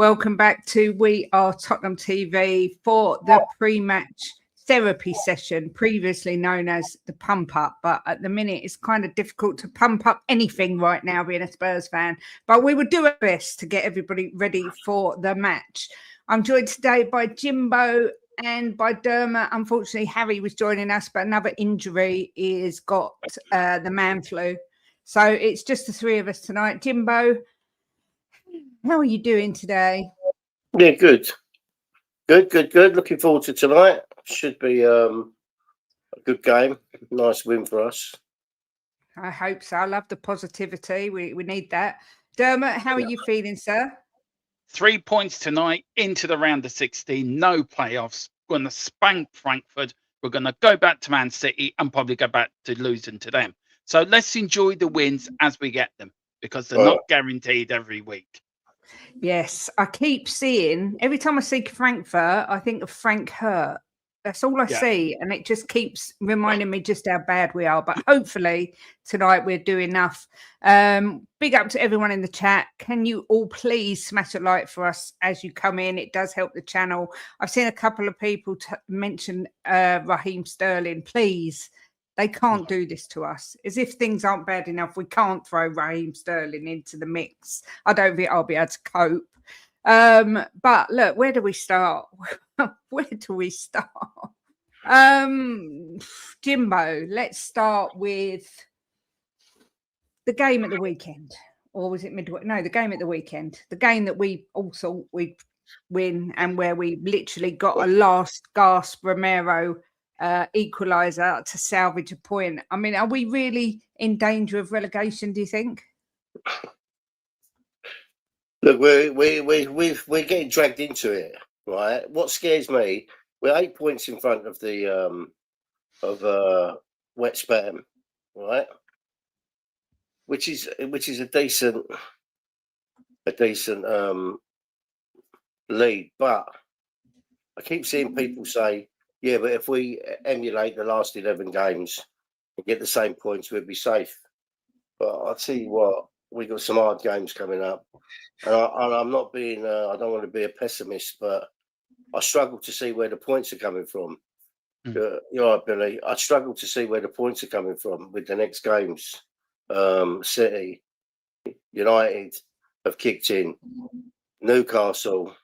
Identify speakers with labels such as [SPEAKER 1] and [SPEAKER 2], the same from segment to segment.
[SPEAKER 1] Welcome back to We Are Tottenham TV for the pre-match therapy session, previously known as the pump up. But at the minute, it's kind of difficult to pump up anything right now, being a Spurs fan. But we will do our best to get everybody ready for the match. I'm joined today by Jimbo and by Dermot. Unfortunately, Harry was joining us, but another injury is got the man flu. So it's just the three of us tonight. Jimbo, how are you doing today?
[SPEAKER 2] Yeah, good. Looking forward to tonight. Should be a good game. Nice win for us.
[SPEAKER 1] I hope so. I love the positivity. We need that. Dermot, how are you feeling, sir?
[SPEAKER 3] 3 points tonight into the round of 16. No playoffs. We're going to spank Frankfurt. We're going to go back to Man City and probably go back to losing to them. So let's enjoy the wins as we get them, because they're not guaranteed every week.
[SPEAKER 1] Yes, I keep seeing, every time I see Frankfurt, I think of Frank Hurt. That's all I see, and it just keeps reminding me just how bad we are. But hopefully tonight we'll do enough. Big up to everyone in the chat. Can you all please smash a like for us as you come in? It does help the channel. I've seen a couple of people mention Raheem Sterling. Please, they can't do this to us. As if things aren't bad enough, we can't throw Raheem Sterling into the mix. I don't think I'll be able to cope. But look, where do we start? Where do we start? Jimbo, let's start with the game at the weekend. Or was it midweek? No, the game at the weekend. The game that we also we'd win, and where we literally got a last gasp Romero equaliser to salvage a point. I mean, are we really in danger of relegation, do you think?
[SPEAKER 2] Look, we're getting dragged into it, right? What scares me, we're 8 points in front of the West Ham, right? Which is a decent lead, but I keep seeing people say, yeah, but if we emulate the last 11 games and get the same points, we'd be safe. But I'll tell you what, we got some hard games coming up, and I'm not being. I don't want to be a pessimist, but I struggle to see where the points are coming from. You're right, Billy. I struggle to see where the points are coming from with the next games. City, United have kicked in, Newcastle,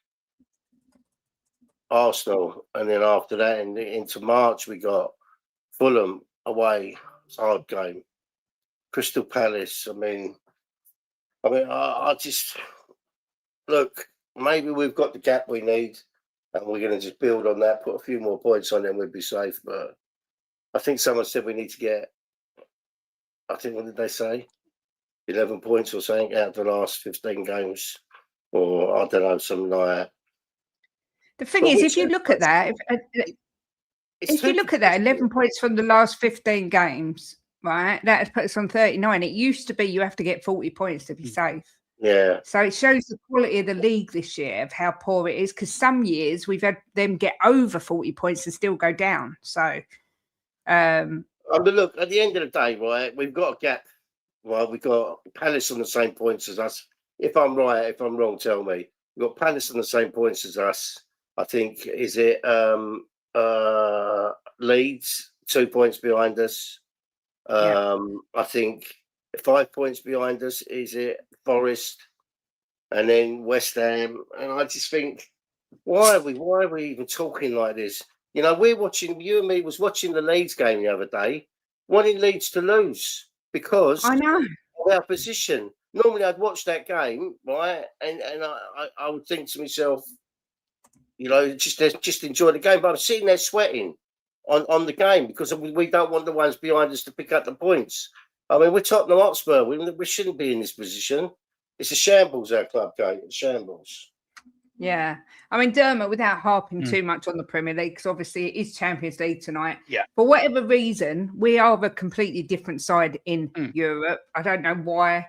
[SPEAKER 2] Arsenal, and then after that, into March, we got Fulham away. It's a hard game. Crystal Palace. I just look. Maybe we've got the gap we need, and we're going to just build on that. Put a few more points on, then we'd be safe. But I think someone said we need to get. I think, what did they say? 11 points or something out of the last 15 games, or I don't know, something like that.
[SPEAKER 1] The thing is, if you look at that, if you look at that, 11 points from the last 15 games. Right, that has put us on 39. It used to be you have to get 40 points to be safe.
[SPEAKER 2] Yeah.
[SPEAKER 1] So it shows the quality of the league this year, of how poor it is. Because some years we've had them get over 40 points and still go down. So,
[SPEAKER 2] look, at the end of the day, right, we've got a gap. Right, we've got Palace on the same points as us. If I'm right, if I'm wrong, tell me. We've got Palace on the same points as us. I think, is it Leeds, 2 points behind us? I think 5 points behind us, is it Forest, and then West Ham. And I just think, why are we even talking like this? You know, you and me was watching the Leeds game the other day, wanting Leeds to lose because
[SPEAKER 1] I know
[SPEAKER 2] of our position. Normally I'd watch that game, right, and I would think to myself, you know, just enjoy the game. But I'm sitting there sweating on the game because we don't want the ones behind us to pick up the points. I mean, we're Tottenham Hotspur. We shouldn't be in this position. It's a shambles, our club game. It's shambles.
[SPEAKER 1] Yeah. I mean, Dermot, without harping too much on the Premier League, because obviously it is Champions League tonight.
[SPEAKER 3] Yeah.
[SPEAKER 1] For whatever reason, we are a completely different side in Europe. I don't know why.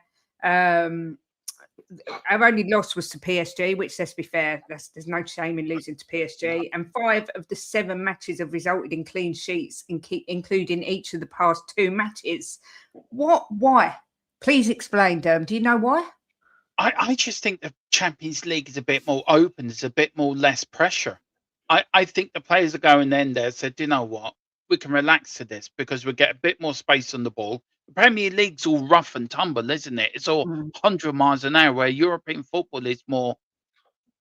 [SPEAKER 1] Our only loss was to PSG, which, let's be fair, there's no shame in losing to PSG. And 5 of the 7 matches have resulted in clean sheets, including each of the past 2 matches. Why? Please explain, Derm. Do you know why?
[SPEAKER 3] I just think they've Champions League is a bit more open. There's a bit more less pressure. I think the players are going in there and said, you know what, we can relax to this because we get a bit more space on the ball. The Premier League's all rough and tumble, isn't it? It's all 100 miles an hour, where European football is more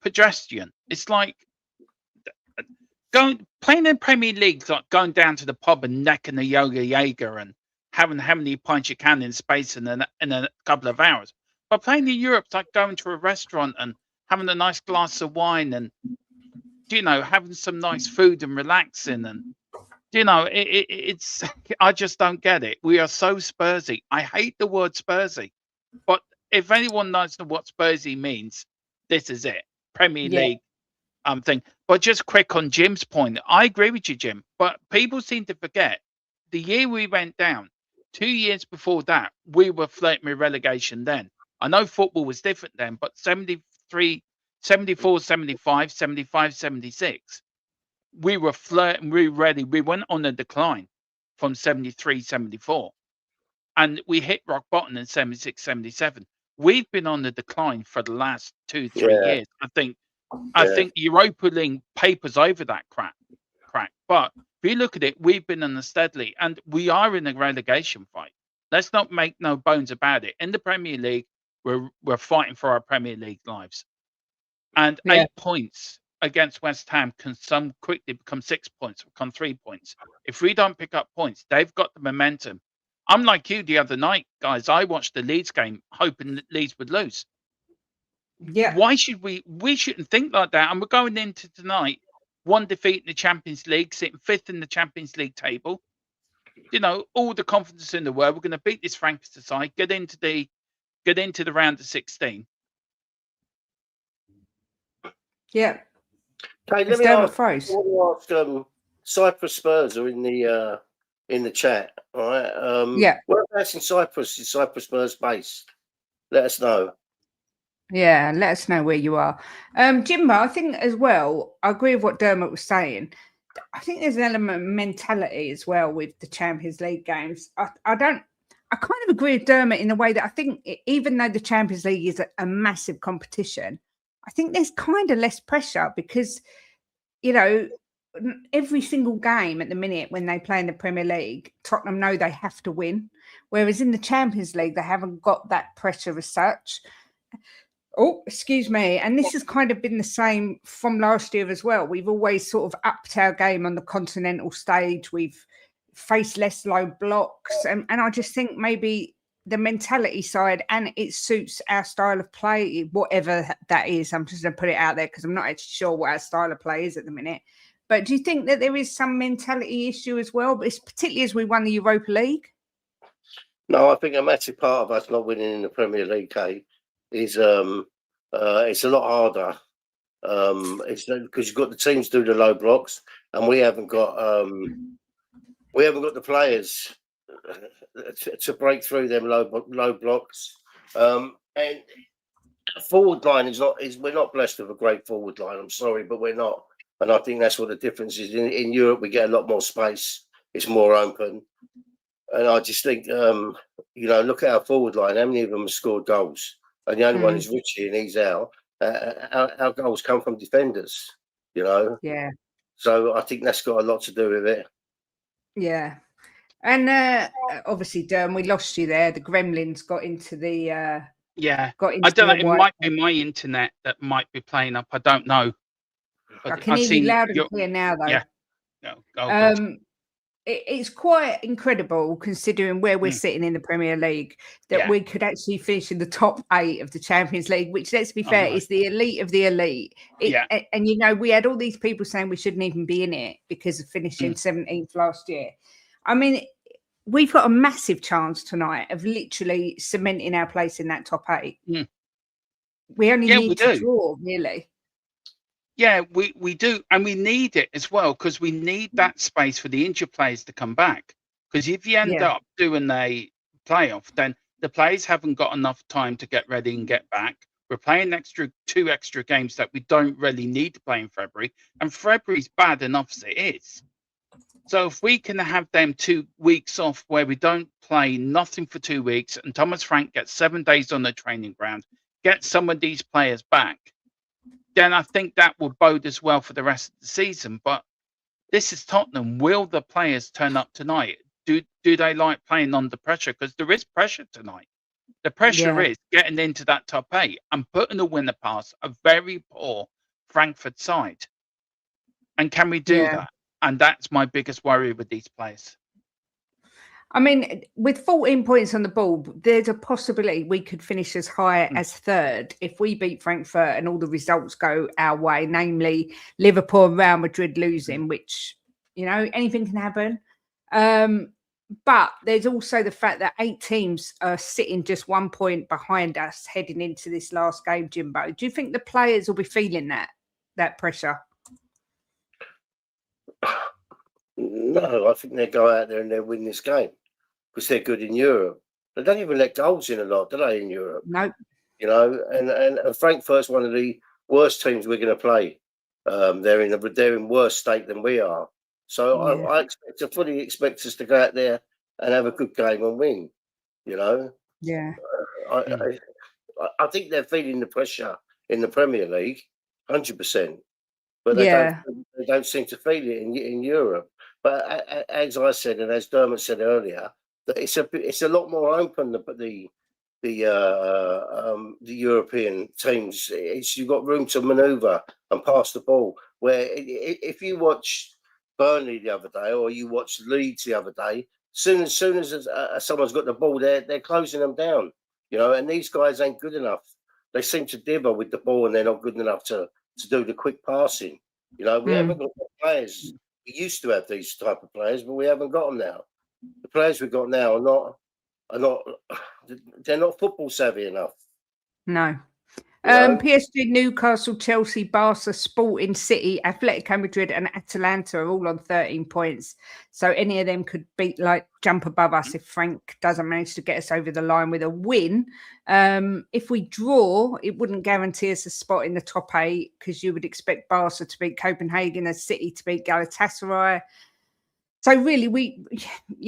[SPEAKER 3] pedestrian. It's like playing in Premier League, like going down to the pub and necking a yoga Jaeger and having how many pints you can in space in a couple of hours. But playing in Europe, it's like going to a restaurant and having a nice glass of wine and, you know, having some nice food and relaxing. And, you know, it's I just don't get it. We are so Spursy. I hate the word Spursy, but if anyone knows what Spursy means, this is it. Premier League thing. But just quick on Jim's point, I agree with you, Jim. But people seem to forget the year we went down. 2 years before that, we were flirting with relegation then. I know football was different then, but 73, 74, 75, 75, 76, we were flirting, we were ready. We went on a decline from 73, 74. And we hit rock bottom in 76, 77. We've been on the decline for the last 2-3 years. I think Europa League papers over that crack. But if you look at it, we've been on a steadily, and we are in a relegation fight. Let's not make no bones about it. In the Premier League, we're fighting for our Premier League lives. And 8 points against West Ham can quickly become 6 points, become 3 points. If we don't pick up points, they've got the momentum. I'm like you the other night, guys. I watched the Leeds game hoping that Leeds would lose.
[SPEAKER 1] Yeah.
[SPEAKER 3] Why should we shouldn't think like that. And we're going into tonight, 1 defeat in the Champions League, sitting 5th in the Champions League table. You know, all the confidence in the world. We're going to beat this Frankfurt side, get into the round of 16.
[SPEAKER 1] Yeah.
[SPEAKER 2] Okay, let me ask, Cyprus Spurs are in the chat, all right? Whereabouts in Cyprus is Cyprus Spurs based? Let us know.
[SPEAKER 1] Yeah, let us know where you are. Jimbo, I think as well, I agree with what Dermot was saying. I think there's an element of mentality as well with the Champions League games. I kind of agree with Dermot in the way that I think even though the Champions League is a massive competition, I think there's kind of less pressure because, you know, every single game at the minute when they play in the Premier League, Tottenham know they have to win. Whereas in the Champions League, they haven't got that pressure as such. Oh, excuse me. And this has kind of been the same from last year as well. We've always sort of upped our game on the continental stage. We've faced less low blocks. And I just think maybe the mentality side, and it suits our style of play, whatever that is. I'm just going to put it out there because I'm not actually sure what our style of play is at the minute. But do you think that there is some mentality issue as well, but it's particularly as we won the Europa League?
[SPEAKER 2] No, I think a massive part of us not winning in the Premier League, Kate, is it's a lot harder. It's because you've got the teams do the low blocks, and we haven't got the players to break through them low blocks. And forward line we're not blessed with a great forward line. I'm sorry, but we're not. And I think that's what the difference is. In Europe, we get a lot more space. It's more open. And I just think, look at our forward line. How many of them have scored goals? And the only one is Richie, and he's out. Our goals come from defenders, you know.
[SPEAKER 1] Yeah.
[SPEAKER 2] So I think that's got a lot to do with it.
[SPEAKER 1] Yeah. And obviously, Derm, we lost you there. The Gremlins got into the...
[SPEAKER 3] I don't know. It might be my internet that might be playing up. I don't know.
[SPEAKER 1] But I can hear you loud and clear now, though.
[SPEAKER 3] Yeah.
[SPEAKER 1] It's quite incredible considering where we're sitting in the Premier League that we could actually finish in the top 8 of the Champions League, which, let's be fair, is the elite of the elite. And, you know, we had all these people saying we shouldn't even be in it because of finishing 17th last year. I mean, we've got a massive chance tonight of literally cementing our place in that top 8. We only need to draw, really.
[SPEAKER 3] Yeah, we do. And we need it as well because we need that space for the injured players to come back. Because if you end up doing a playoff, then the players haven't got enough time to get ready and get back. We're playing 2 extra games that we don't really need to play in February. And February's bad enough as it is. So if we can have them 2 weeks off where we don't play nothing for 2 weeks and Thomas Frank gets 7 days on the training ground, get some of these players back, then I think that will bode as well for the rest of the season. But this is Tottenham. Will the players turn up tonight? Do they like playing under pressure? Because there is pressure tonight. The pressure is getting into that top 8 and putting a winner past a very poor Frankfurt side. And can we do that? And that's my biggest worry with these players.
[SPEAKER 1] I mean, with 14 points on the board, there's a possibility we could finish as high as third if we beat Frankfurt and all the results go our way, namely Liverpool and Real Madrid losing, which, you know, anything can happen. But there's also the fact that 8 teams are sitting just 1 point behind us heading into this last game, Jimbo. Do you think the players will be feeling that pressure?
[SPEAKER 2] No, I think they'll go out there and they'll win this game because they're good in Europe. They don't even let goals in a lot, do they, in Europe?
[SPEAKER 1] No.
[SPEAKER 2] You know, and Frankfurt's one of the worst teams we're going to play. They're in worse state than we are. So I fully expect us to go out there and have a good game and win. You know.
[SPEAKER 1] Yeah.
[SPEAKER 2] I think they're feeling the pressure in the Premier League, 100%. But they don't seem to feel it in Europe. But as I said, and as Dermot said earlier, that it's a lot more open. The European teams, you've got room to manoeuvre and pass the ball. Where if you watch Burnley the other day, or you watch Leeds the other day, soon as someone's got the ball, they're closing them down. You know, and these guys ain't good enough. They seem to dither with the ball, and they're not good enough to do the quick passing. You know, we haven't got the players. We used to have these type of players, but we haven't got them now. The players we've got now are not. They're not football savvy enough.
[SPEAKER 1] No. PSG, Newcastle, Chelsea, Barca, Sporting, City, Atletico Madrid, and Atalanta are all on 13 points. So any of them could jump above us if Frank doesn't manage to get us over the line with a win. If we draw, it wouldn't guarantee us a spot in the top 8 because you would expect Barca to beat Copenhagen and City to beat Galatasaray. So really,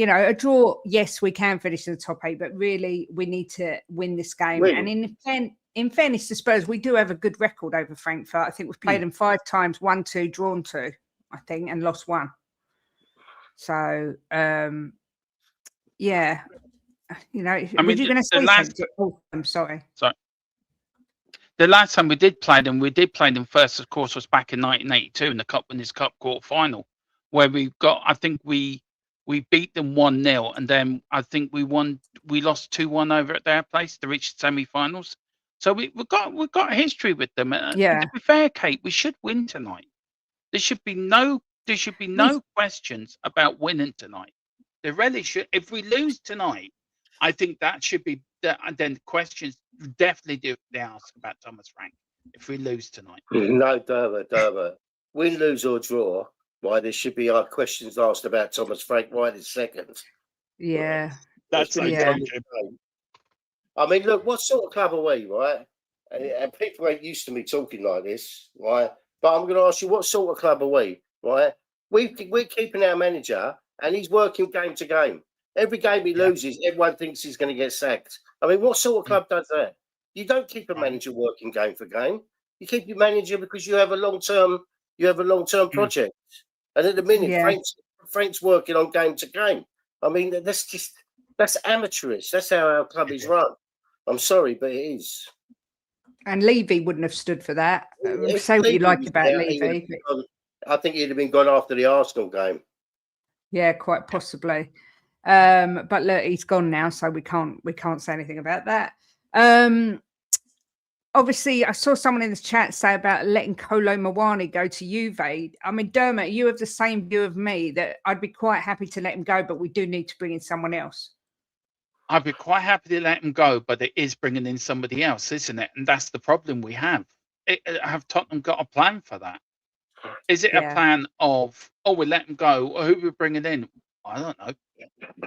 [SPEAKER 1] a draw, yes, we can finish in the top 8, but really we need to win this game. And in fairness to Spurs, we do have a good record over Frankfurt. I think we've played them 5 times, won 2, drawn 2, I think, and lost 1. So, yeah. You know, were you going to say something? Oh, I'm sorry.
[SPEAKER 3] Sorry. The last time we did play them first, of course, was back in 1982 in the Cup Winners' Cup quarter-final, where we beat them 1-0, and then I think we lost 2-1 over at their place to reach the semi-finals. So we've got history with them. And to be fair, Kate, we should win tonight. There should be no questions about winning tonight. There really should. If we lose tonight, I think that should be then questions definitely do be asked about Thomas Frank if we lose tonight.
[SPEAKER 2] No, Dermot. Win, lose or draw. Why there should be questions asked about Thomas Frank right in seconds.
[SPEAKER 1] Yeah.
[SPEAKER 3] That's
[SPEAKER 2] I mean, look, what sort of club are we, right? And people ain't used to me talking like this, right? But I'm going to ask you, what sort of club are we, right? We're keeping our manager, and he's working game to game. Every game he loses, everyone thinks he's going to get sacked. I mean, what sort of club does that? You don't keep a manager working game for game. You keep your manager because you have a long-term project. And at the minute, Frank's working on game to game. I mean, that's amateurish. That's how our club is run. I'm sorry, but it is.
[SPEAKER 1] And Levy wouldn't have stood for that. Say what you like about Levy.
[SPEAKER 2] I think he'd have been gone after the Arsenal game.
[SPEAKER 1] Yeah, quite possibly. But look, he's gone now, so we can't say anything about that. Obviously, I saw someone in the chat say about letting Kolo Muani go to Juve. I mean, Dermot, you have the same view of me that I'd be quite happy to let him go, but we do need to bring in someone else.
[SPEAKER 3] I'd be quite happy to let him go, but it is bringing in somebody else, isn't it? And that's the problem we have. Have Tottenham got a plan for that? Is it a plan of, we let him go, or who we're bringing in? I don't know.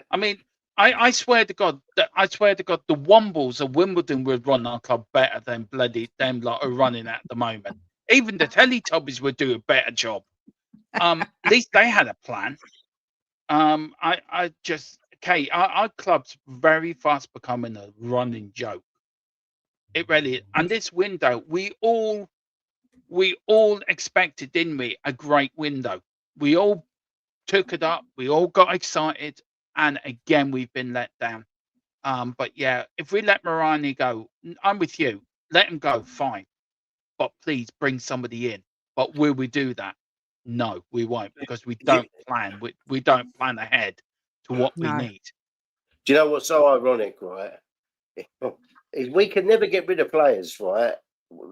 [SPEAKER 3] I mean, I swear to God, the Wombles of Wimbledon would run our club better than bloody them lot are running at the moment. Even the Teletubbies would do a better job. At least they had a plan. Our club's very fast becoming a running joke. It really is. And this window, we all expected, didn't we, a great window. We all took it up. We all got excited, and again, we've been let down. But yeah, if we let Morani go, I'm with you. Let him go, fine. But please bring somebody in. But will we do that? No, we won't, because we don't plan. We don't plan ahead to what we
[SPEAKER 1] No.
[SPEAKER 3] need.
[SPEAKER 2] Do you know what's so ironic, right? Is we can never get rid of players, right?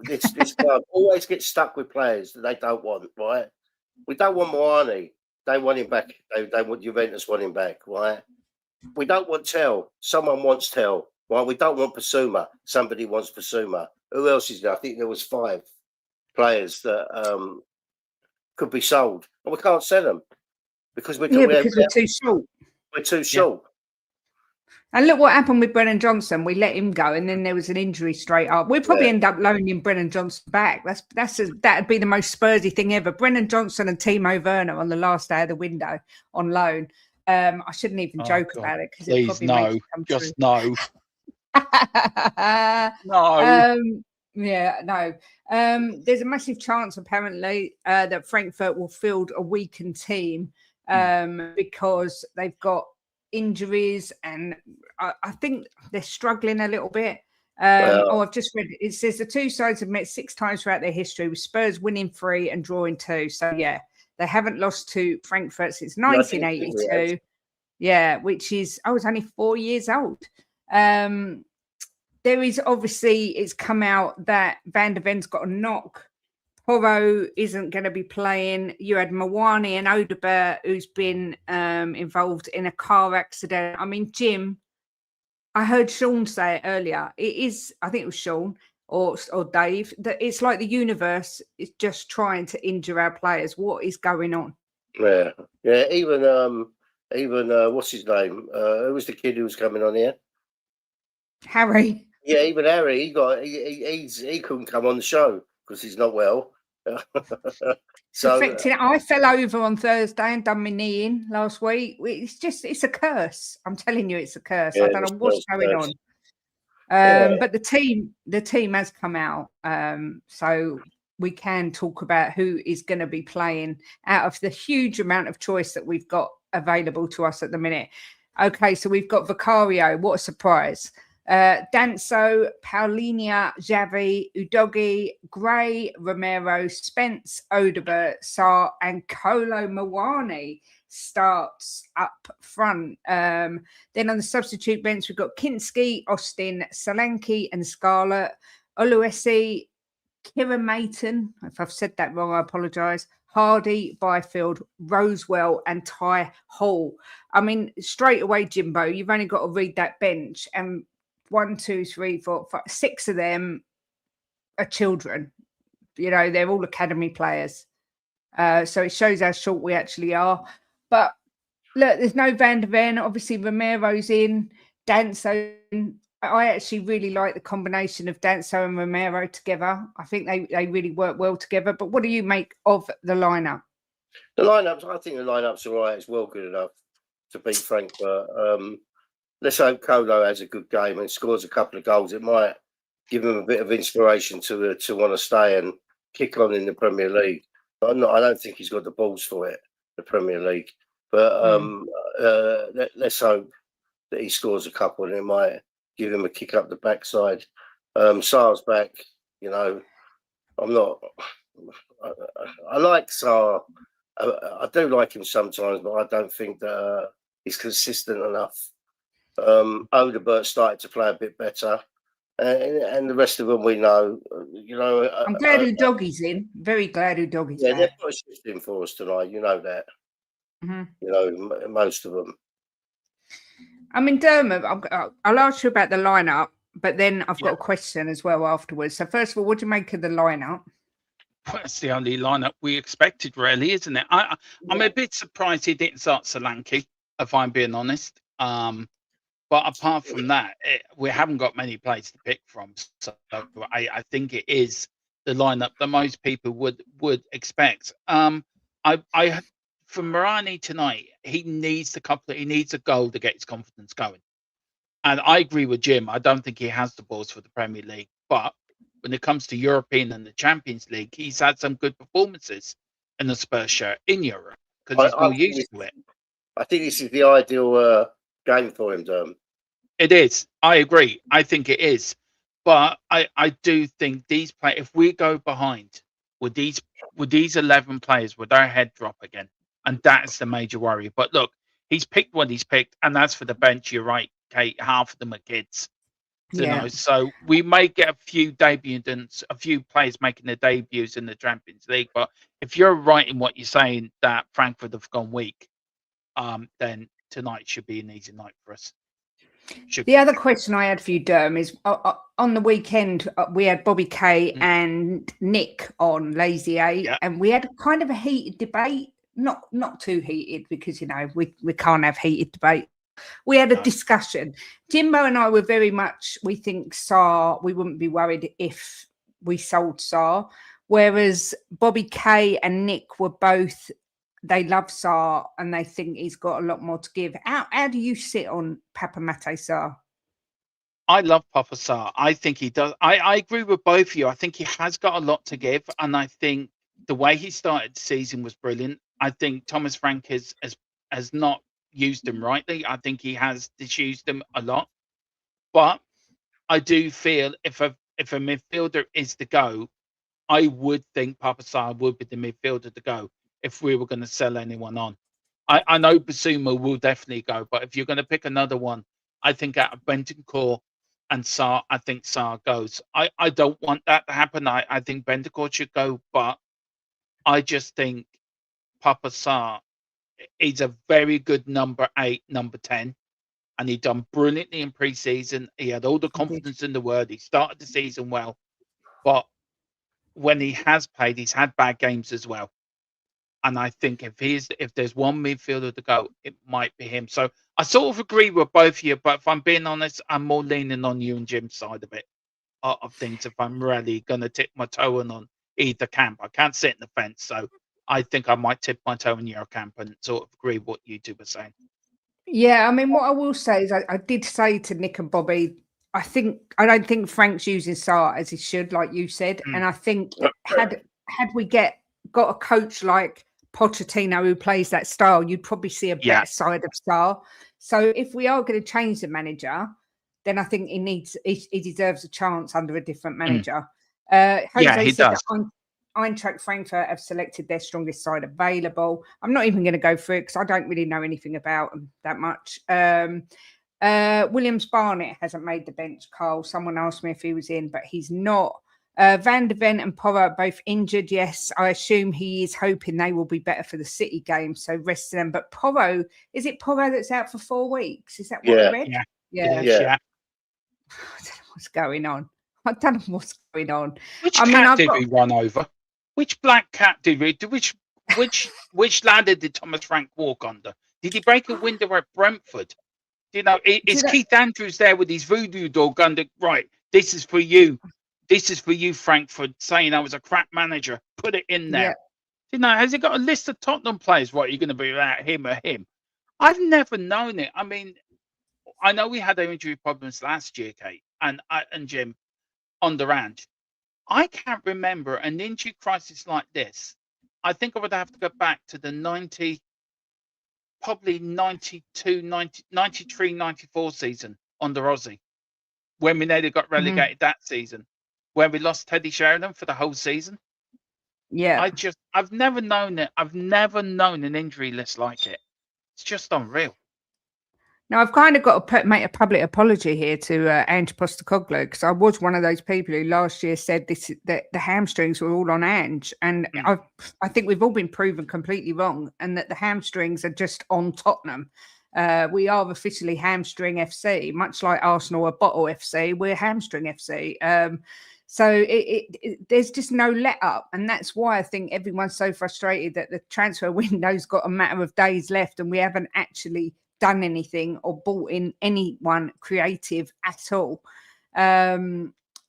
[SPEAKER 2] This club always gets stuck with players that they don't want, right? We don't want Moani. They want him back. They want Juventus want him back, right? We don't want Tell. Someone wants Tell, right? We don't want Pasuma. Somebody wants Pasuma. Who else is there? I think there was 5 players that could be sold, and we can't sell them because we're
[SPEAKER 1] too short.
[SPEAKER 2] We're too short.
[SPEAKER 1] And look what happened with Brennan Johnson. We let him go, and then there was an injury straight up. We'll probably end up loaning Brennan Johnson back. That'd be the most Spursy thing ever. Brennan Johnson and Timo Werner on the last day of the window on loan. I shouldn't even joke about it because it probably makes it come
[SPEAKER 3] just
[SPEAKER 1] true.
[SPEAKER 3] no.
[SPEAKER 1] There's a massive chance apparently that Frankfurt will field a weakened team because they've got injuries, and I think they're struggling a little bit. I've just read it says the two sides have met 6 times throughout their history, with Spurs winning 3 and drawing 2. So yeah, they haven't lost to Frankfurt since 1982. Which is I was only 4 years old. There is obviously, it's come out that Van der Ven's got a knock. Porro isn't going to be playing. You had Mawani and Odebert, who's been involved in a car accident. I mean, Jim, I heard Sean say it earlier. It is, I think it was Sean or Dave, that it's like the universe is just trying to injure our players. What is going on?
[SPEAKER 2] Yeah. Even what's his name? Who was the kid who was coming on here?
[SPEAKER 1] Harry.
[SPEAKER 2] Yeah, even Harry. He couldn't come on the show because he's not well.
[SPEAKER 1] So I fell over on Thursday and done my knee in last week. It's a curse. I'm telling you, it's a curse. I don't know what's going on. But the team has come out. So we can talk about who is going to be playing out of the huge amount of choice that we've got available to us at the minute. Okay, so we've got Vicario. What a surprise. Danso, Paulinho, Xavi, Udogi, Gray, Romero, Spence, Odebert, Sarr, and Kolo Muani starts up front. Then on the substitute bench, we've got Kinski, Austin, Solanke, and Scarlett, Oluwesi, Kieran Mayton. If I've said that wrong, I apologise. Hardy, Byfield, Rosewell, and Ty Hall. I mean, straight away, Jimbo, you've only got to read that bench, and 1, 2, 3, 4, 5, 6 of them are children. You know, they're all academy players. So it shows how short we actually are. But look, there's no Van der Ven. Obviously, Romero's in, Danso. I actually really like the combination of Danso and Romero together. I think they really work well together. But what do you make of the lineup?
[SPEAKER 2] The lineups, I think the lineup's all right. It's well good enough to beat Frankfurt. Let's hope Kolo has a good game and scores a couple of goals. It might give him a bit of inspiration to want to stay and kick on in the Premier League. But I don't think he's got the balls for it, the Premier League. But let's hope that he scores a couple and it might give him a kick up the backside. Sarr's back. You know, I like Sarr. I do like him sometimes, but I don't think that he's consistent enough. Odebert started to play a bit better, and the rest of them we know. You know,
[SPEAKER 1] I'm glad Udogie's in. Very glad Udogie's
[SPEAKER 2] yeah,
[SPEAKER 1] back.
[SPEAKER 2] they've put a shift in for us tonight. You know that.
[SPEAKER 1] Mm-hmm.
[SPEAKER 2] You know, most of them.
[SPEAKER 1] I mean, Dermot, I'll ask you about the lineup, but then I've got a question as well afterwards. So first of all, what do you make of the lineup?
[SPEAKER 3] Well, it's the only lineup we expected, really, isn't it? I'm a bit surprised he didn't start Solanke, if I'm being honest. But apart from that, we haven't got many players to pick from. So I think it is the lineup that most people would expect. For Morani tonight, he needs a goal to get his confidence going. And I agree with Jim. I don't think he has the balls for the Premier League. But when it comes to European and the Champions League, he's had some good performances in the Spurs shirt in Europe because he's more used to it.
[SPEAKER 2] I think this is the ideal game for him, Durham.
[SPEAKER 3] It is. I agree. I think it is. But I do think these players, if we go behind with these 11 players, would our head drop again? And that's the major worry. But look, he's picked what he's picked. And as for the bench, you're right, Kate, half of them are kids. You know, so we may get a few debutants, a few players making their debuts in the Champions League. But if you're right in what you're saying that Frankfurt have gone weak, then tonight should be an easy night for us.
[SPEAKER 1] The other question I had for you, Derm, is on the weekend we had Bobby K and Nick on Lazy A, and we had kind of a heated debate. Not too heated because, you know, we can't have heated debate. We had a discussion. Jimbo and I were very much, we think Sarr, we wouldn't be worried if we sold Sarr. Whereas Bobby K and Nick were both, they love Sarr and they think he's got a lot more to give. How do you sit on Papa Mate Sarr?
[SPEAKER 3] I love Papa Sarr. I think he does. I agree with both of you. I think he has got a lot to give. And I think the way he started the season was brilliant. I think Thomas Frank has not used him rightly. I think he has disused him a lot. But I do feel if a midfielder is to go, I would think Papa Sarr would be the midfielder to go if we were going to sell anyone on. I know Basuma will definitely go, but if you're going to pick another one, I think out of Bentancur and Sarr, I think Sarr goes. I don't want that to happen. I think Bentancur should go, but I just think Papa Sarr is a very good number 8, number 10, and he done brilliantly in pre-season. He had all the confidence in the world. He started the season well, but when he has played, he's had bad games as well. And I think if there's one midfielder to go, it might be him. So I sort of agree with both of you, but if I'm being honest, I'm more leaning on you and Jim's side of it, of things. If I'm really going to tip my toe in on either camp, I can't sit in the fence. So I think I might tip my toe in your camp and sort of agree with what you two were saying.
[SPEAKER 1] Yeah, I mean, what I will say is I did say to Nick and Bobby, I don't think Frank's using Sarr as he should, like you said. And I think had we got a coach like Pochettino who plays that style, you'd probably see a better side of Sarr. So if we are going to change the manager, then I think he deserves a chance under a different manager. Jose
[SPEAKER 3] he
[SPEAKER 1] said
[SPEAKER 3] does.
[SPEAKER 1] that Eintracht Frankfurt have selected their strongest side available. I'm not even going to go through it because I don't really know anything about them that much. Williams Barnett hasn't made the bench, Carl. Someone asked me if he was in, but he's not. Van de Ven and Porro are both injured. Yes, I assume he is hoping they will be better for the City game, so rest them. But Porro, is it Porro that's out for 4 weeks? Is that what I read?
[SPEAKER 3] Yeah.
[SPEAKER 1] I don't know what's going on.
[SPEAKER 3] Which cat did we run over? Which black cat did we? Which ladder did Thomas Frank walk under? Did he break a window at Brentford? You know, is Keith Andrews there with his voodoo dog under? Right, this is for you. This is for you, Frankfurt, saying I was a crap manager. Put it in there. You know, has he got a list of Tottenham players? What, you're going to be without him or him? I've never known it. I mean, I know we had our injury problems last year, Kate, and Jim, on the round. I can't remember an injury crisis like this. I think I would have to go back to the 92, 93, 94 season under Aussie, when we nearly got relegated that season, where we lost Teddy Sheringham for the whole season.
[SPEAKER 1] Yeah.
[SPEAKER 3] I've never known it. I've never known an injury list like it. It's just unreal.
[SPEAKER 1] Now, I've kind of got to make a public apology here to Ange Postecoglou, because I was one of those people who last year said that the hamstrings were all on Ange. And I think we've all been proven completely wrong, and that the hamstrings are just on Tottenham. We are officially hamstring FC, much like Arsenal are bottle FC. We're hamstring FC. So there's just no let up. And that's why I think everyone's so frustrated that the transfer window's got a matter of days left and we haven't actually done anything or bought in anyone creative at all. But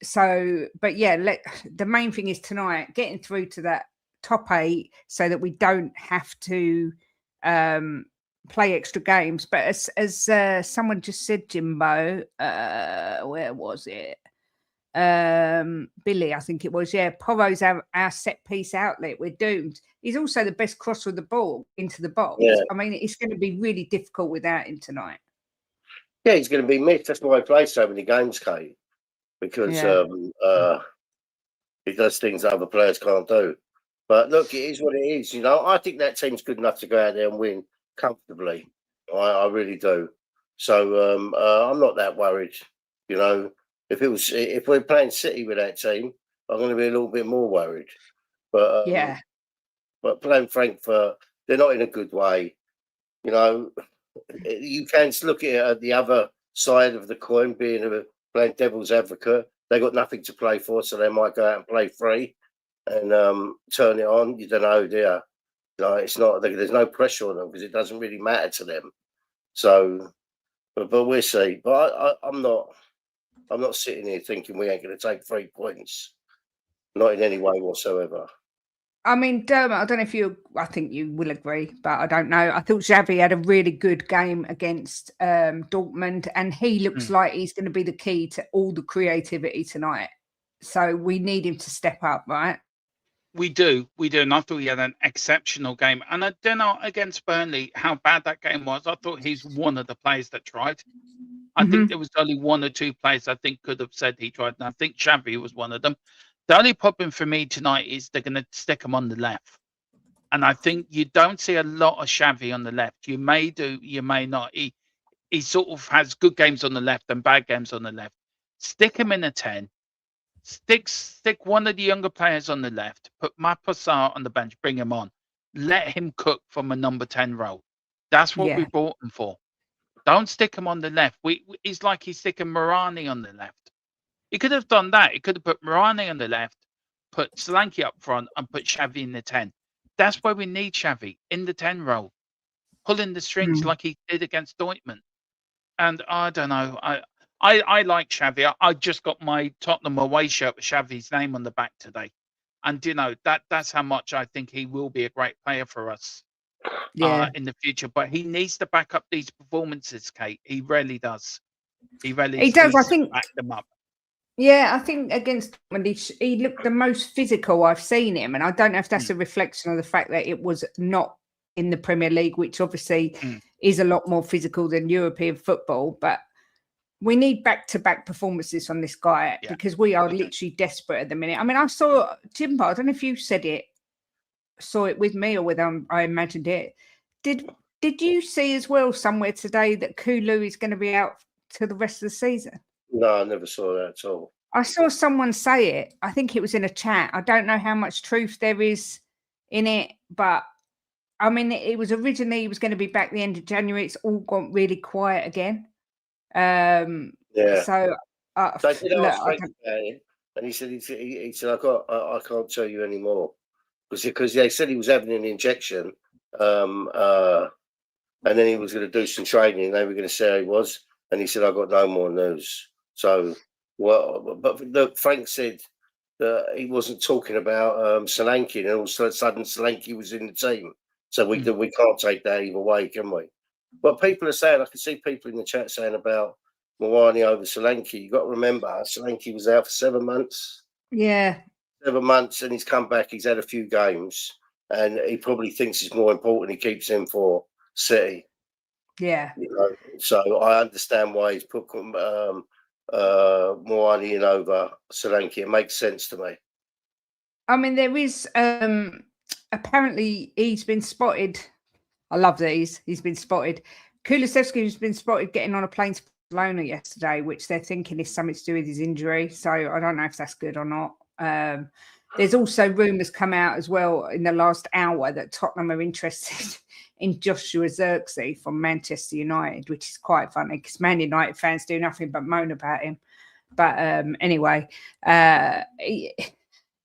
[SPEAKER 1] yeah, the main thing is tonight, getting through to that top 8 so that we don't have to play extra games. But as someone just said, Jimbo, where was it? Billy, I think it was. Yeah, Porro's our set piece outlet. We're doomed. He's also the best crosser of the ball into the box.
[SPEAKER 2] Yeah.
[SPEAKER 1] I mean, it's going to be really difficult without him tonight.
[SPEAKER 2] Yeah, he's going to be missed. That's why he plays so many games, Kate, because he does things that other players can't do. But look, it is what it is. You know, I think that team's good enough to go out there and win comfortably. I really do. So I'm not that worried. You know, if we're playing City with that team, I'm going to be a little bit more worried. But but playing Frankfurt, they're not in a good way. You know, you can look at the other side of the coin, playing devil's advocate. They got nothing to play for, so they might go out and play free and turn it on. You don't know, dear. No, it's not. There's no pressure on them because it doesn't really matter to them. So, but we'll see. But I'm not sitting here thinking we ain't going to take 3 points, not in any way whatsoever.
[SPEAKER 1] I mean, Dermot, I don't know if I think you will agree, but I don't know. I thought Xavi had a really good game against Dortmund, and he looks like he's going to be the key to all the creativity tonight. So we need him to step up, right?
[SPEAKER 3] We do. And I thought he had an exceptional game. And I don't know against Burnley how bad that game was. I thought he's one of the players that tried. I think there was only 1 or 2 players I think could have said he tried. And I think Xavi was one of them. The only problem for me tonight is they're going to stick him on the left. And I think you don't see a lot of Xavi on the left. You may do, you may not. He sort of has good games on the left and bad games on the left. Stick him in a 10. Stick one of the younger players on the left. Put Mapasar on the bench. Bring him on. Let him cook from a number 10 role. That's what we brought him for. Don't stick him on the left. It's like he's sticking Morani on the left. He could have done that. He could have put Morani on the left, put Solanke up front, and put Xavi in the 10. That's why we need Xavi in the 10 role, pulling the strings like he did against Dortmund. And I don't know. I like Xavi. I just got my Tottenham away shirt with Xavi's name on the back today. And, you know, that's how much I think he will be a great player for us in the future. But he needs to back up these performances, Kate. He really does. He does. I think back them up.
[SPEAKER 1] Yeah, I think against Dortmund, he looked the most physical I've seen him. And I don't know if that's a reflection of the fact that it was not in the Premier League, which obviously is a lot more physical than European football. But we need back-to-back performances from this guy because we are literally desperate at the minute. I mean, I saw, Jimbo, I don't know if you said it, saw it with me or whether I imagined it. Did you see as well somewhere today that Kulu is going to be out to the rest of the season?
[SPEAKER 2] No, I never saw that at all.
[SPEAKER 1] I saw someone say it. I think it was in a chat. I don't know how much truth there is in it, but I mean, it was originally, he was going to be back the end of January. It's all gone really quiet again. So
[SPEAKER 2] I did ask Frank about it, and he said I can't tell you anymore because they said he was having an injection, and then he was going to do some training. And they were going to say how he was, and he said I got no more news. So but look, Frank said that he wasn't talking about Solanke, and all of a sudden Solanke was in the team. So we can't take that either way, can we? But people are saying, I can see people in the chat saying about Moani over Solanke. You got to remember, Solanke was out for 7 months.
[SPEAKER 1] Yeah.
[SPEAKER 2] 7 months, and he's come back. He's had a few games, and he probably thinks it's more important he keeps him for City.
[SPEAKER 1] Yeah.
[SPEAKER 2] You know? So I understand why he's put Moani in over Solanke. It makes sense to me.
[SPEAKER 1] I mean, there is apparently he's been spotted. I love these. He's been spotted. Kulusevski has been spotted getting on a plane to Barcelona yesterday, which they're thinking is something to do with his injury. So I don't know if that's good or not. There's also rumours come out as well in the last hour that Tottenham are interested in Joshua Zirkzee from Manchester United, which is quite funny because Man United fans do nothing but moan about him. But anyway,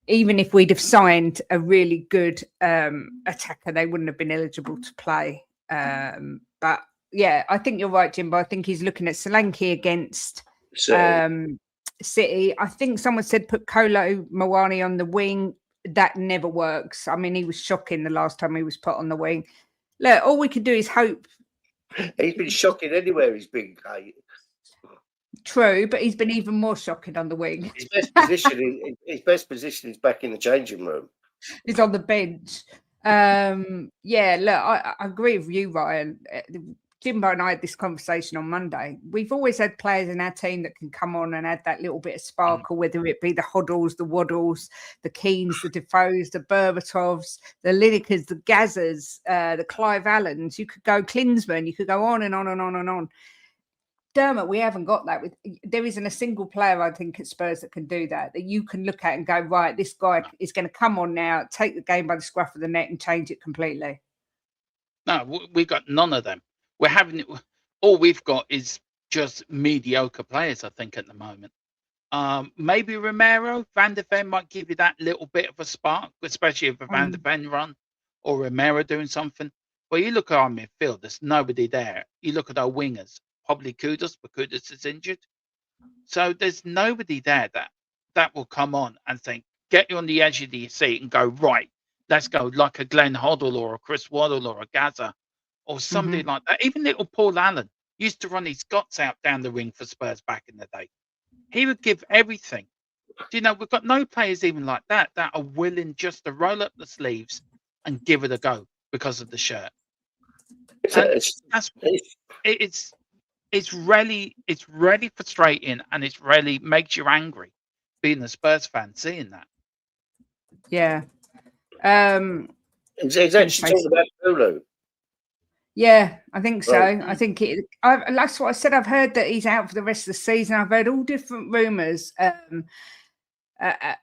[SPEAKER 1] even if we'd have signed a really good attacker, they wouldn't have been eligible to play. But yeah, I think you're right, Jimbo. I think he's looking at Solanke against City. I think someone said put Kolo Moani on the wing. That never works. I mean, he was shocking the last time he was put on the wing. Look, all we can do is hope.
[SPEAKER 2] He's been shocking anywhere he's been.
[SPEAKER 1] True, but he's been even more shocking on the wing.
[SPEAKER 2] His best position is back in the changing room.
[SPEAKER 1] He's on the bench. Yeah, look, I agree with you, Ryan. Jimbo and I had this conversation on Monday. We've always had players in our team that can come on and add that little bit of sparkle, whether it be the Hoddles, the Waddles, the Keanes, the Defoes, the Berbatovs, the Linekers, the Gazzers, the Clive Allens. You could go Klinsmann. You could go on and on and on and on. Dermot, we haven't got that. There isn't a single player, I think, at Spurs that can do that you can look at and go, right, this guy is going to come on now, take the game by the scruff of the neck and change it completely.
[SPEAKER 3] No, we've got none of them. All we've got is just mediocre players, I think, at the moment. Maybe Romero, Van der Ven might give you that little bit of a spark, especially if a Van der Ven run or Romero doing something. But you look at our midfield, there's nobody there. You look at our wingers. Probably Kudus, but Kudus is injured. So there's nobody there that will come on and think, get you on the edge of your seat and go, right, let's go, like a Glenn Hoddle or a Chris Waddle or a Gaza or somebody like that. Even little Paul Allen used to run his guts out down the ring for Spurs back in the day. He would give everything. Do you know, we've got no players even like that are willing just to roll up the sleeves and give it a go because of the shirt. It's really frustrating, and it's really makes you angry being a Spurs fan seeing that.
[SPEAKER 1] Yeah.
[SPEAKER 2] It's actually talking about Kulu.
[SPEAKER 1] Yeah, I think so. Right. I think that's what I said. I've heard that he's out for the rest of the season. I've heard all different rumours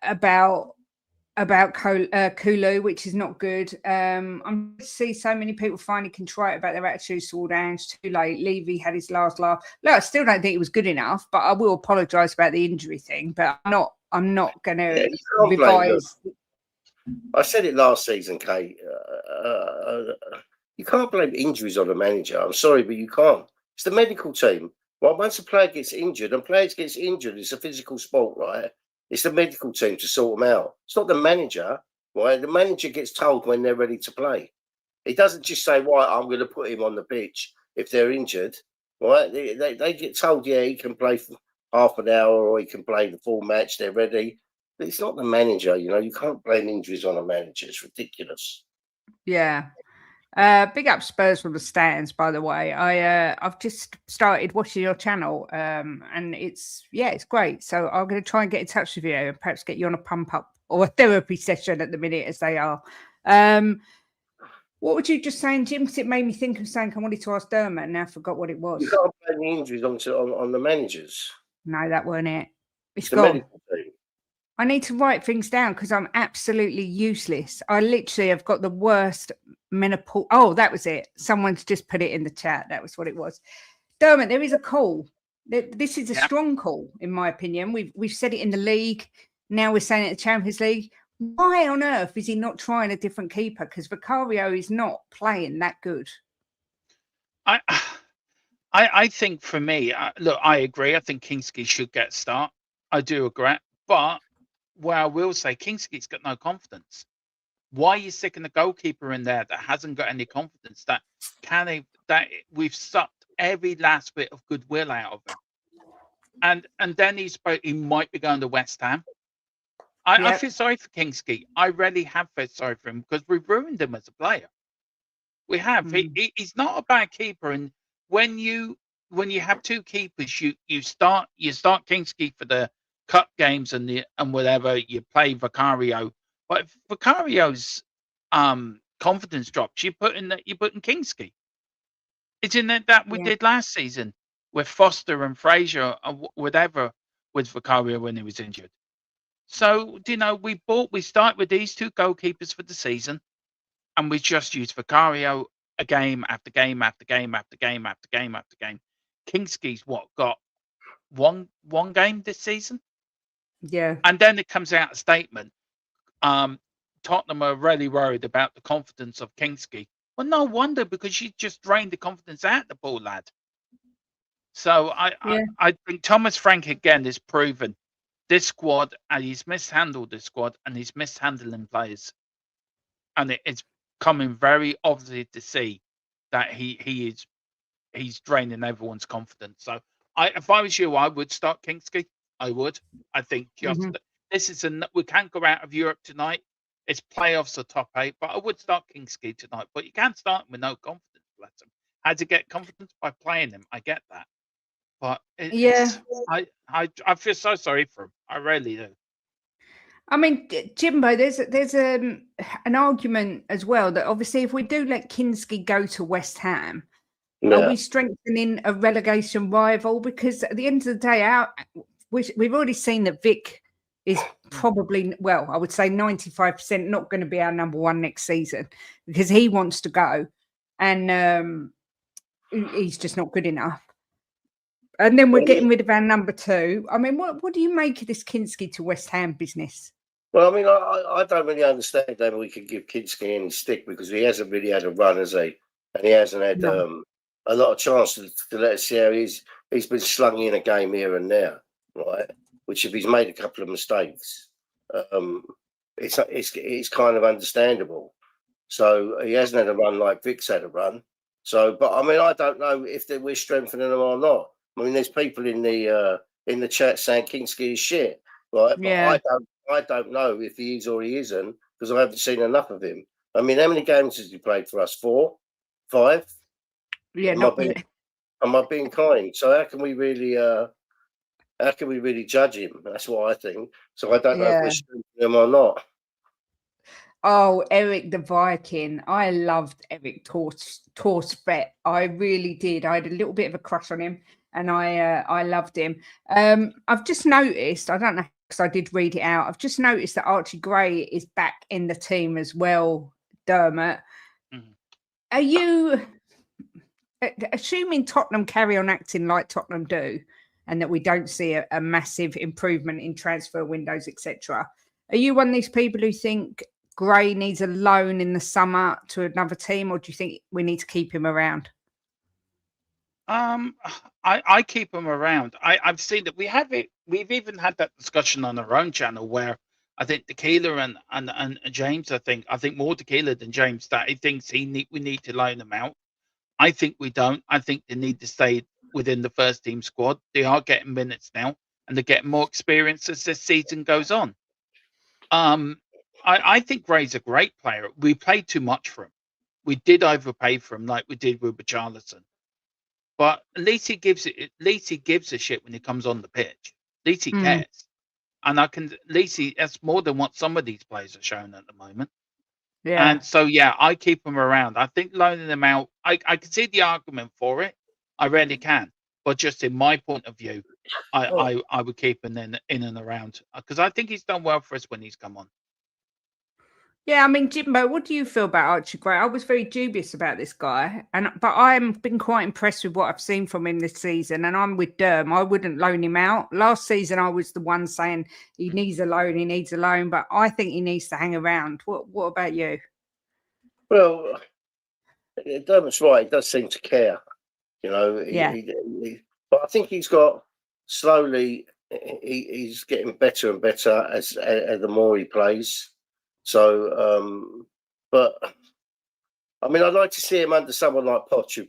[SPEAKER 1] about Kulu, which is not good. I'm to see so many people finally contrite about their attitudes toward Ange. Too late. Levy had his last laugh. Look, I still don't think it was good enough, but I will apologise about the injury thing. But I'm not going to revise.
[SPEAKER 2] I said it last season, Kate. You can't blame injuries on the manager. I'm sorry, but you can't. It's the medical team. Well, once a player gets injured, and players gets injured, it's a physical sport, right? It's the medical team to sort them out. It's not the manager, right? The manager gets told when they're ready to play. He doesn't just say, right, I'm going to put him on the pitch if they're injured, right? They get told, yeah, he can play for half an hour or he can play the full match. They're ready. But it's not the manager, you know. You can't blame injuries on a manager. It's ridiculous.
[SPEAKER 1] Yeah. Big up Spurs from the stands, by the way. I've just started watching your channel, and it's great. So I'm going to try and get in touch with you and perhaps get you on a pump up or a therapy session at the minute, as they are. What would you just saying, Jim? Because it made me think of something I wanted to ask Dermot, and now I forgot what it was.
[SPEAKER 2] You can't blame the injuries on the managers.
[SPEAKER 1] No, that weren't it. It's
[SPEAKER 2] the
[SPEAKER 1] gone.
[SPEAKER 2] Medical team.
[SPEAKER 1] I need to write things down because I'm absolutely useless. I literally have got the worst menopause. Oh, that was it. Someone's just put it in the chat. That was what it was. Dermot, there is a call. This is a strong call, in my opinion. We've said it in the league. Now we're saying it in the Champions League. Why on earth is he not trying a different keeper? Because Vicario is not playing that good.
[SPEAKER 3] I think for me, look, I agree. I think Kingsley should get a start. I do agree. But well, I will say Kingsley's got no confidence. Why are you sticking the goalkeeper in there that hasn't got any confidence? That we've sucked every last bit of goodwill out of him. And then he might be going to West Ham. I feel sorry for Kingsley. I really have felt sorry for him because we've ruined him as a player. We have. He's not a bad keeper, and when you have two keepers, you start Kingsley for the cup games and whatever, you play Vicario. But if Vicario's confidence drops, you put in Kingsley. It's in that we did last season with Foster and Fraser and whatever with Vicario when he was injured. So we start with these two goalkeepers for the season, and we just use Vicario a game after game after game after game after game after game. Kingsley's got one game this season.
[SPEAKER 1] Yeah.
[SPEAKER 3] And then it comes out a statement. Tottenham are really worried about the confidence of Kingsley. Well, no wonder, because she just drained the confidence out of the poor lad. So I think Thomas Frank again is proven this squad, and he's mishandled this squad, and he's mishandling players. And it's coming very obviously to see that he's draining everyone's confidence. So if I was you, I would start Kingsley. I would. I think
[SPEAKER 1] Mhm.
[SPEAKER 3] this is we can't go out of Europe tonight. It's playoffs or top 8, but I would start Kingsley tonight. But you can't start him with no confidence. Bless him. How to get confidence by playing him? I get that, but
[SPEAKER 1] Yeah.
[SPEAKER 3] I feel so sorry for him. I really do.
[SPEAKER 1] I mean, Jimbo, there's an argument as well that obviously if we do let Kinski go to West Ham, are
[SPEAKER 2] Yeah.
[SPEAKER 1] we strengthening a relegation rival? Because at the end of the day, we've already seen that Vic is probably, well, I would say 95% not going to be our number one next season because he wants to go and he's just not good enough. And then we're getting rid of our number 2. I mean, what do you make of this Kinski to West Ham business?
[SPEAKER 2] Well, I mean, I don't really understand that we could give Kinski any stick because he hasn't really had a run, has he? And he hasn't had
[SPEAKER 1] No.
[SPEAKER 2] a lot of chance to let us see how he's been slung in a game here and there, right? Which if he's made a couple of mistakes, it's kind of understandable. So he hasn't had a run like Vic's had a run. So, but I mean, I don't know if we're strengthening them or not. I mean, there's people in the chat saying Kinski is shit, right?
[SPEAKER 1] Yeah.
[SPEAKER 2] But I don't know if he is or he isn't because I haven't seen enough of him. I mean, how many games has he played for us? 4, 5?
[SPEAKER 1] Yeah,
[SPEAKER 2] Am I being kind? So how can we really judge him? That's what I think. So I don't know if we're strengthening him or not.
[SPEAKER 1] Oh, Eric the Viking. I loved Eric Torstvet. I really did. I had a little bit of a crush on him and I loved him. I've just noticed, I don't know because I did read it out. I've just noticed that Archie Gray is back in the team as well, Dermot. Are you assuming Tottenham carry on acting like Tottenham do and that we don't see a massive improvement in transfer windows, etc.? Are you one of these people who think Gray needs a loan in the summer to another team, or do you think we need to keep him around?
[SPEAKER 3] I keep him around. I've seen that we've even had that discussion on our own channel where I think Tequila and James, I think more Tequila than James, that he thinks we need to loan them out. I think we don't. I think they need to stay within the first team squad. They are getting minutes now and they're getting more experience as this season goes on. I think Gray's a great player. We paid too much for him. We did overpay for him like we did with Richarlison. But at least he gives a shit when he comes on the pitch. At least he cares. And that's more than what some of these players are showing at the moment.
[SPEAKER 1] Yeah.
[SPEAKER 3] And so I keep him around. I think loaning them out, I can see the argument for it. I really can. But just in my point of view, I would keep him in and around because I think he's done well for us when he's come on.
[SPEAKER 1] Yeah, I mean, Jimbo, what do you feel about Archie Gray? I was very dubious about this guy, but I've been quite impressed with what I've seen from him this season. And I'm with Derm. I wouldn't loan him out. Last season, I was the one saying he needs a loan, but I think he needs to hang around. What about you?
[SPEAKER 2] Well, Dermot's right. He does seem to care, you know. But I think he's got slowly. He's getting better and better as the more he plays. So, but I mean, I'd like to see him under someone like Poch, who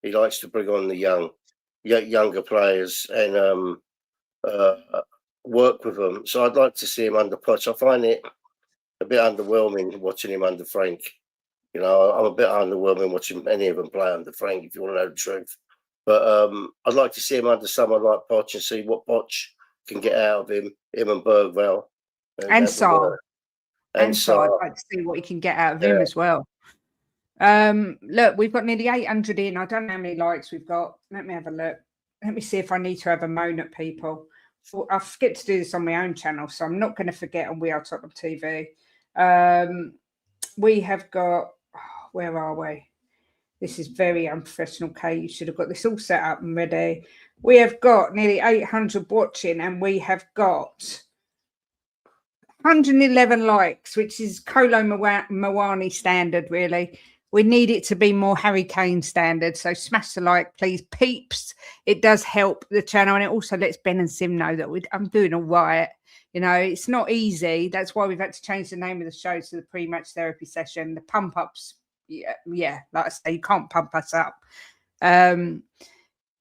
[SPEAKER 2] he likes to bring on the younger players and work with them. So I'd like to see him under Poch. I find it a bit underwhelming watching him under Frank. You know, I'm a bit underwhelming watching any of them play under Frank, if you want to know the truth. But I'd like to see him under someone like Poch and see what Poch can get out of him and Bergvall.
[SPEAKER 1] And Saar.
[SPEAKER 2] And
[SPEAKER 1] so I'd like to see what he can get out of him as well. Look, we've got nearly 800 in. I don't know how many likes we've got. Let me have a look. Let me see if I need to have a moan at people. I forget to do this on my own channel, so I'm not going to forget on We Are Tottenham TV. We have got, where are we? This is very unprofessional, Kay. You should have got this all set up and ready. We have got nearly 800 watching, and we have got 111 likes, which is Kolo Mawani standard, really. We need it to be more Harry Kane standard. So smash the like, please, peeps. It does help the channel, and it also lets Ben and Sim know that I'm doing all right. You know, it's not easy. That's why we've had to change the name of the show to the pre-match therapy session. The pump ups, yeah, like I say, you can't pump us up.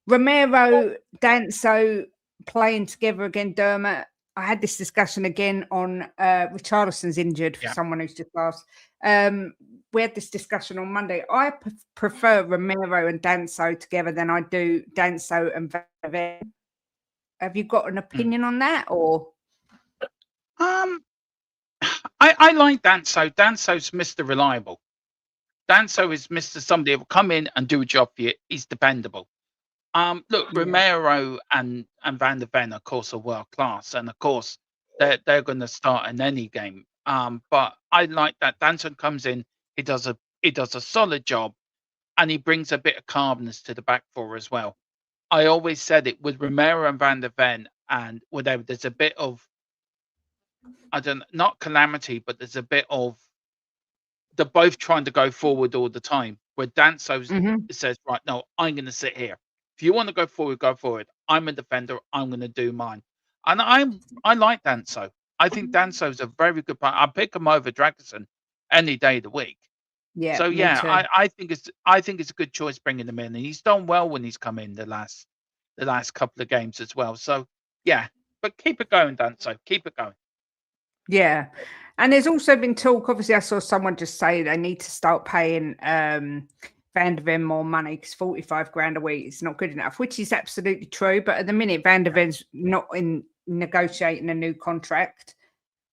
[SPEAKER 1] Romero, Danso playing together again, Dermot. I had this discussion again on Richarlison's injured for someone who's just asked. We had this discussion on Monday. I prefer Romero and Danso together than I do Danso and Van de Ven. Have you got an opinion on that, or?
[SPEAKER 3] I like Danso. Danso's Mr. Reliable. Danso is Mr. Somebody who will come in and do a job for you. He's dependable. Look, Romero and Van der Ven, of course, are world class, and of course, they're going to start in any game. But I like that Danson comes in. He does a solid job, and he brings a bit of calmness to the back four as well. I always said it with Romero and Van der Ven and whatever. There's a bit of not calamity, but there's a bit of they're both trying to go forward all the time. Where Danso says, right, no, I'm going to sit here. If you want to go forward, go forward. I'm a defender. I'm going to do mine. And I like Danso. I think Danso's a very good player. I pick him over Dragerson any day of the week.
[SPEAKER 1] Yeah.
[SPEAKER 3] So I think it's a good choice bringing him in, and he's done well when he's come in the last couple of games as well. So yeah, but keep it going, Danso. Keep it going.
[SPEAKER 1] Yeah. And there's also been talk, obviously I saw someone just say they need to start paying Van der Ven more money because 45 grand a week is not good enough, which is absolutely true. But at the minute, Van der Ven's not in negotiating a new contract.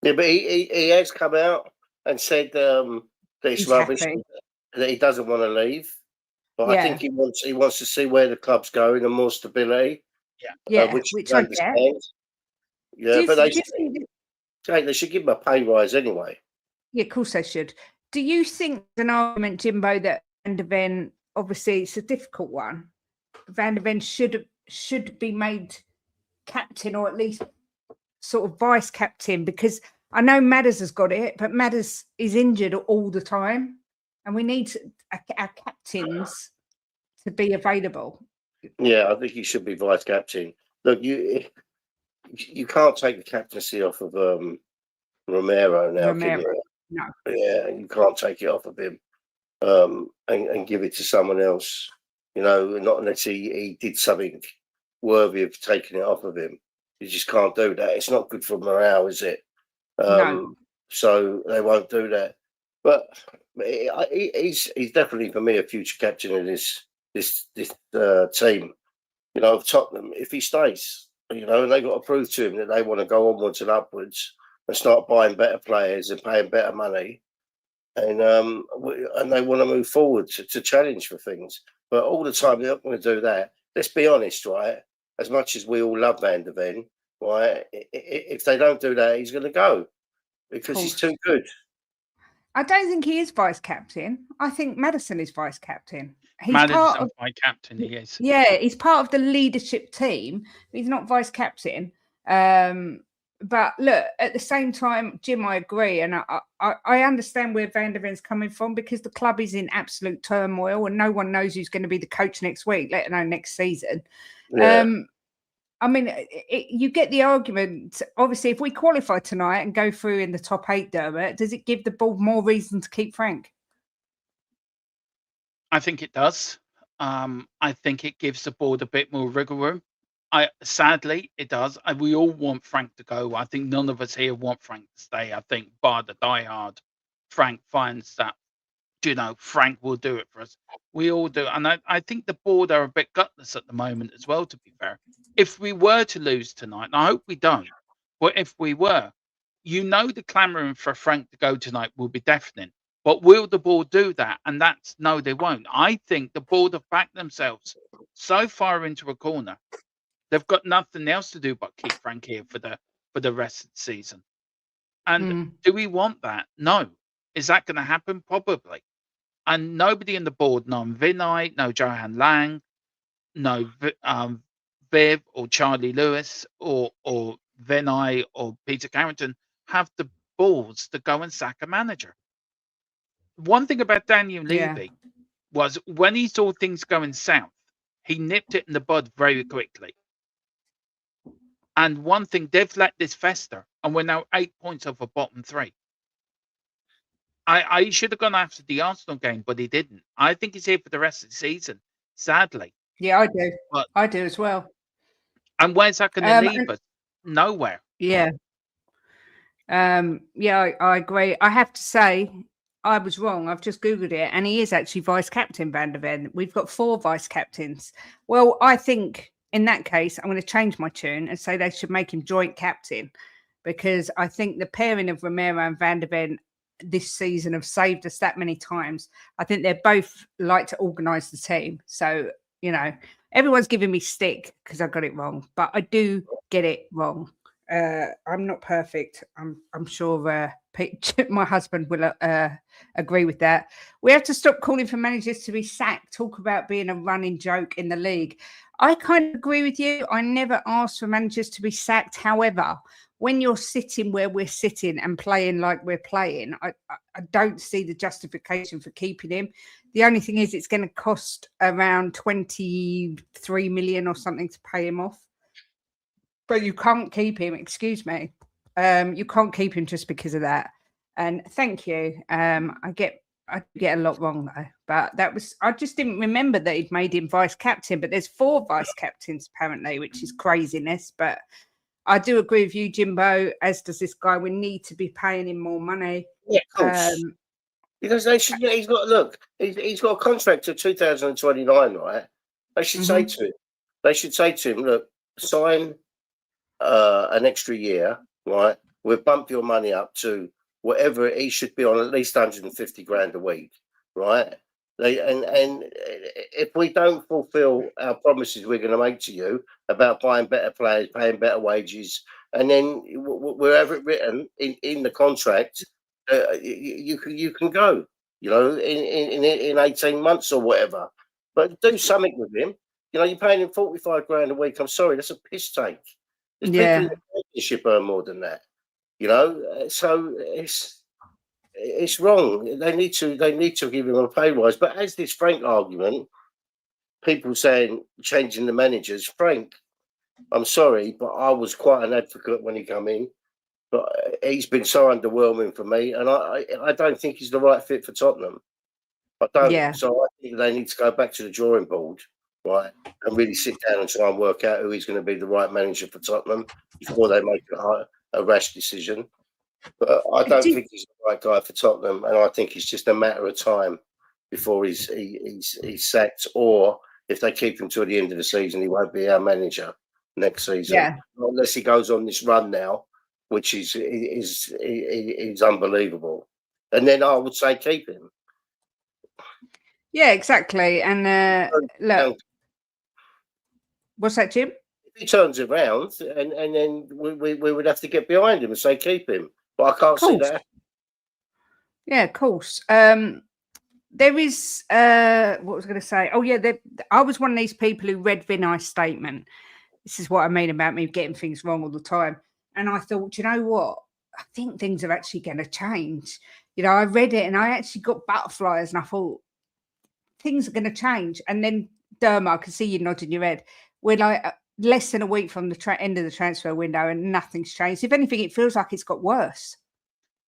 [SPEAKER 2] Yeah, but he has come out and said this rubbish, that he doesn't want to leave. But I think he wants to see where the club's going and more stability. Which I understand. Yeah, but they should give him a pay rise anyway.
[SPEAKER 1] Yeah, of course they should. Do you think there's an argument, Jimbo, that Van der Ven, obviously it's a difficult one, Van der Ven should be made captain or at least sort of vice captain? Because I know Madders has got it, but Madders is injured all the time, and we need our captains to be available.
[SPEAKER 2] Yeah, I think he should be vice captain. Look, you can't take the captaincy off of Romero now, can you?
[SPEAKER 1] No.
[SPEAKER 2] Yeah, you can't take it off of him and give it to someone else. Not unless he did something worthy of taking it off of him. You just can't do that. It's not good for morale, is it?
[SPEAKER 1] No.
[SPEAKER 2] So they won't do that. But he's definitely for me a future captain of this team. Of Tottenham, if he stays. And they got to prove to him that they want to go onwards and upwards and start buying better players and paying better money, and they want to move forward to challenge for things. But all the time they're not going to do that. Let's be honest, right? As much as we all love Van der Ven, right? If they don't do that, he's going to go because he's too good.
[SPEAKER 1] I don't think he is vice captain. I think Maddison is vice captain.
[SPEAKER 3] He's part of my captain. He is.
[SPEAKER 1] Yeah, he's part of the leadership team. He's not vice captain. But look, at the same time, Jim, I agree, and I understand where Van der Ven's coming from because the club is in absolute turmoil, and no one knows who's going to be the coach next week, let alone next season. Yeah. I mean, you get the argument. Obviously, if we qualify tonight and go through in the top 8, Dermot, does it give the board more reason to keep Frank?
[SPEAKER 3] I think it does. I think it gives the board a bit more wriggle room. Sadly, it does. We all want Frank to go. I think none of us here want Frank to stay. I think bar the diehard, Frank finds that, Frank will do it for us. We all do. And I think the board are a bit gutless at the moment as well, to be fair. If we were to lose tonight, and I hope we don't, but if we were, the clamouring for Frank to go tonight will be deafening. But will the board do that? And no, they won't. I think the board have backed themselves so far into a corner. They've got nothing else to do but keep Frank here for the rest of the season. And do we want that? No. Is that going to happen? Probably. And nobody in the board, no Vinay, no Johan Lang, no Viv or Charlie Lewis or Vinay or Peter Carrington have the balls to go and sack a manager. One thing about Daniel Levy was when he saw things going south, he nipped it in the bud very quickly. And one thing, they've let this fester, and we're now 8 points off a bottom 3. I should have gone after the Arsenal game, but he didn't. I think he's here for the rest of the season, sadly.
[SPEAKER 1] Yeah, I do.
[SPEAKER 3] But
[SPEAKER 1] I do as well.
[SPEAKER 3] and where's that going to leave
[SPEAKER 1] And
[SPEAKER 3] us? Nowhere.
[SPEAKER 1] yeah, yeah, I agree. I have to say, I was wrong. I've just Googled it, and he is actually vice captain, Van der Ven. We've got 4 vice captains. Well, I think in that case, I'm going to change my tune and say they should make him joint captain, because I think the pairing of Romero and Van der Ven this season have saved us that many times. I think they're both like to organise the team. So, you know, everyone's giving me stick because I got it wrong, but I do get it wrong. I'm not perfect. I'm sure my husband will agree with that. We have to stop calling for managers to be sacked. Talk about being a running joke in the league. I kind of agree with you. I never asked for managers to be sacked. However, when you're sitting where we're sitting and playing like we're playing, I don't see the justification for keeping him. The only thing is it's going to cost around 23 million or something to pay him off. But you can't keep him, excuse me. You can't keep him just because of that. And thank you. I get a lot wrong though, but I just didn't remember that he'd made him vice captain. But there's 4 vice captains apparently, which is craziness. But I do agree with you, Jimbo, as does this guy. We need to be paying him more money.
[SPEAKER 2] Yeah, of course. Because they should. He's got He's got a contract to 2029, right? They should say to him. They should say to him, look, sign an extra year, right? We'll bump your money up to whatever he should be on, at least 150 grand a week, right? And if we don't fulfil our promises we're going to make to you about buying better players, paying better wages, and then wherever it written in the contract, you can go, you know, in 18 months or whatever. But do something with him. You know, you're paying him 45 grand a week. I'm sorry, that's a piss take. There's people in the championship earn more than that, you know. So it's wrong. They need to give him a pay rise. But as this Frank argument, people saying changing the managers, Frank, I'm sorry, but I was quite an advocate when he came in. But he's been so underwhelming for me, and I don't think he's the right fit for Tottenham. I don't.
[SPEAKER 1] Yeah.
[SPEAKER 2] So I think they need to go back to the drawing board, right, and really sit down and try and work out who is going to be the right manager for Tottenham before they make a rash decision. But I don't think he's the right guy for Tottenham, and I think it's just a matter of time before he's sacked, or if they keep him till the end of the season, he won't be our manager next season.
[SPEAKER 1] Yeah.
[SPEAKER 2] Unless he goes on this run now, which is unbelievable. And then I would say keep him.
[SPEAKER 1] Yeah, exactly. And look, what's that, Jim?
[SPEAKER 2] If he turns around, and then we would have to get behind him and say keep him. But I can't see that.
[SPEAKER 1] Yeah, of course. There is what was I going to say? Oh yeah, I was one of these people who read Vinay's statement. This is what I mean about me getting things wrong all the time. And I thought, you know what? I think things are actually going to change. You know, I read it and I actually got butterflies, and I thought things are going to change. And then Derma, I can see you nodding your head. We're like less than a week from the end of the transfer window, and nothing's changed. If anything, it feels like it's got worse.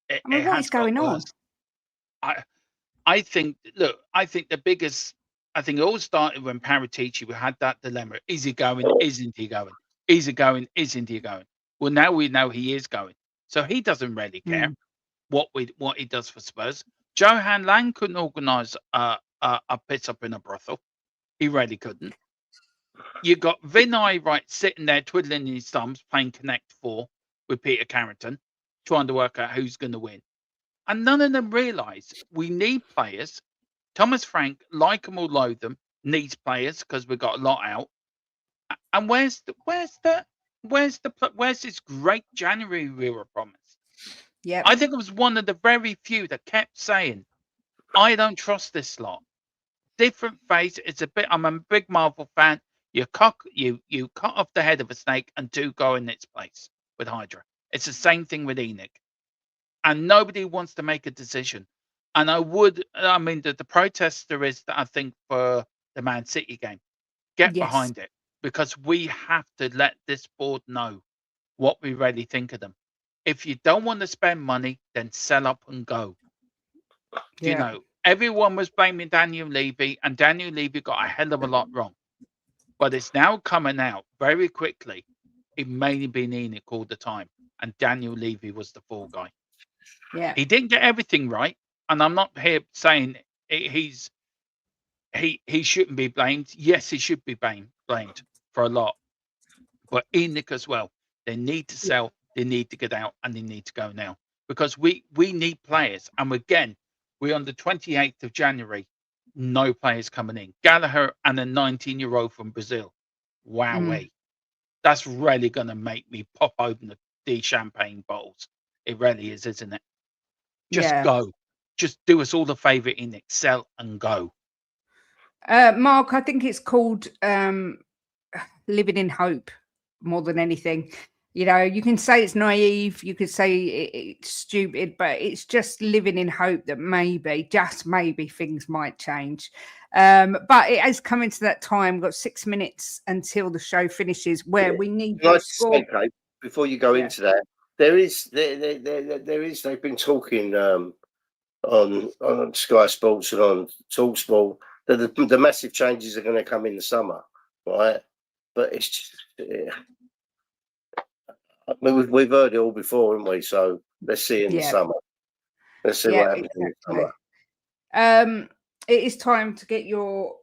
[SPEAKER 1] I mean, what is going on?
[SPEAKER 3] I think. Look, I think the biggest. I think it all started when Paratici had that dilemma: is he going? Isn't he going? Is he going? Isn't he going? Well, now we know he is going, so he doesn't really care what he does for Spurs. Johan Lang couldn't organise a piss up in a brothel. He really couldn't. You got Vinay sitting there twiddling his thumbs, playing Connect 4 with Peter Carrington, trying to work out who's going to win. And none of them realise we need players. Thomas Frank, like them or loathe them, needs players because we've got a lot out. And where's this great January we were promised?
[SPEAKER 1] Yeah,
[SPEAKER 3] I think it was one of the very few that kept saying, "I don't trust this lot." Different face. It's a bit. I'm a big Marvel fan. You cut off the head of a snake and 2 go in its place with Hydra. It's the same thing with Enoch. And nobody wants to make a decision. And the protest there is that I think for the Man City game, get behind it, because we have to let this board know what we really think of them. If you don't want to spend money, then sell up and go. Yeah. You know, everyone was blaming Daniel Levy, and Daniel Levy got a hell of a lot wrong. but it's now coming out very quickly. It mainly been ENIC all the time, and Daniel Levy was the fall guy.
[SPEAKER 1] Yeah.
[SPEAKER 3] He didn't get everything right, and I'm not here saying he shouldn't be blamed. Yes, he should be blamed for a lot, but ENIC as well. They need to sell, they need to get out, and they need to go now, because we need players. And again, we're on the 28th of January. No players coming in. Gallagher and a 19-year-old from Brazil. Wowee. That's really going to make me pop open the champagne bottles. It really is, isn't it? Just go. Just do us all the favour in Excel and go.
[SPEAKER 1] Mark, I think it's called living in hope more than anything. You know, you can say it's naive, you could say it's stupid, but it's just living in hope that maybe, just maybe, things might change. But it has come into that time. We've got 6 minutes until the show finishes, where we need to score.
[SPEAKER 2] Okay, before you go into that, there is. They've been talking on Sky Sports and on TalkSport that the massive changes are going to come in the summer, right? But it's just. I mean, we've heard it all before, haven't we? So let's see in the summer. Let's see what happens in the summer.
[SPEAKER 1] It is time to get your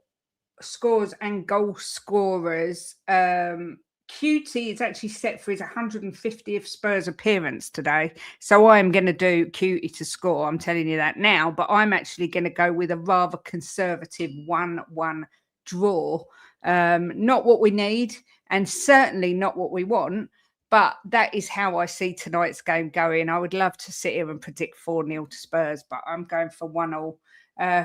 [SPEAKER 1] scores and goal scorers. QT is actually set for his 150th Spurs appearance today. So I am going to do QT to score. I'm telling you that now. But I'm actually going to go with a rather conservative 1-1 draw. Not what we need, and certainly not what we want. But that is how I see tonight's game going. I would love to sit here and predict 4-0 to Spurs, but I'm going for 1-0.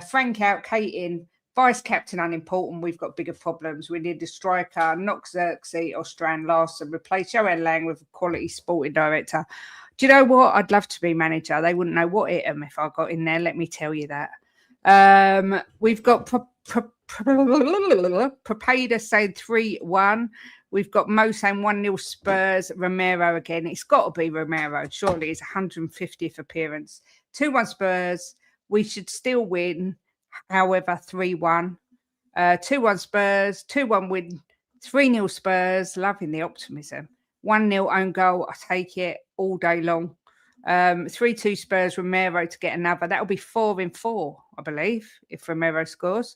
[SPEAKER 1] Frank out, Kate in, vice captain unimportant. We've got bigger problems. We need a striker, knock Xerxes or Strand Larson, replace Joanne Lang with a quality sporting director. Do you know what? I'd love to be manager. They wouldn't know what hit them if I got in there. Let me tell you that. We've got Prepeda saying 3-1. We've got Mo saying 1-0 Spurs. Romero again. It's got to be Romero. Surely it's 150th appearance. 2-1 Spurs. We should still win. However, 3-1. 2-1 Spurs. 2-1 win. 3-0 Spurs. Loving the optimism. 1-0 own goal. I take it all day long. 3-2 Spurs. Romero to get another. That'll be 4-4, I believe, if Romero scores.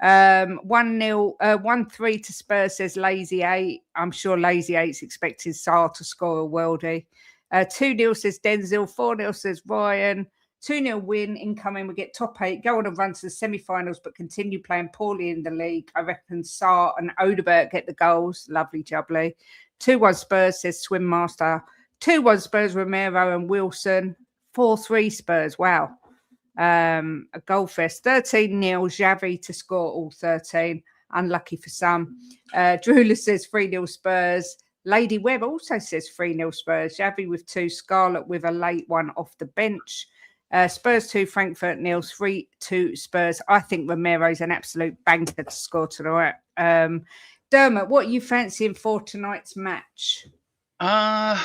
[SPEAKER 1] 1-3 to Spurs, says Lazy 8. I'm sure Lazy 8's expecting Saar to score a worldie. 2-0 says Denzel. 4-0 says Ryan. 2-0 win incoming. We get top 8, go on a run to the semi-finals, but continue playing poorly in the league. I reckon Saar and Odebert get the goals. Lovely jubbly. 2-1 Spurs, says Swim Master. 2-1 Spurs, Romero and Wilson. 4-3 Spurs. Wow. A goal fest. 13-0 Xavi to score all 13. Unlucky for some. Drula says 3-0 Spurs. Lady Webb also says 3-0 Spurs. Xavi with 2. Scarlett with a late one off the bench. Spurs 2, Frankfurt 0. 3-2 Spurs. I think Romero's an absolute banker to score tonight. Dermot, what are you fancying for tonight's match?
[SPEAKER 3] I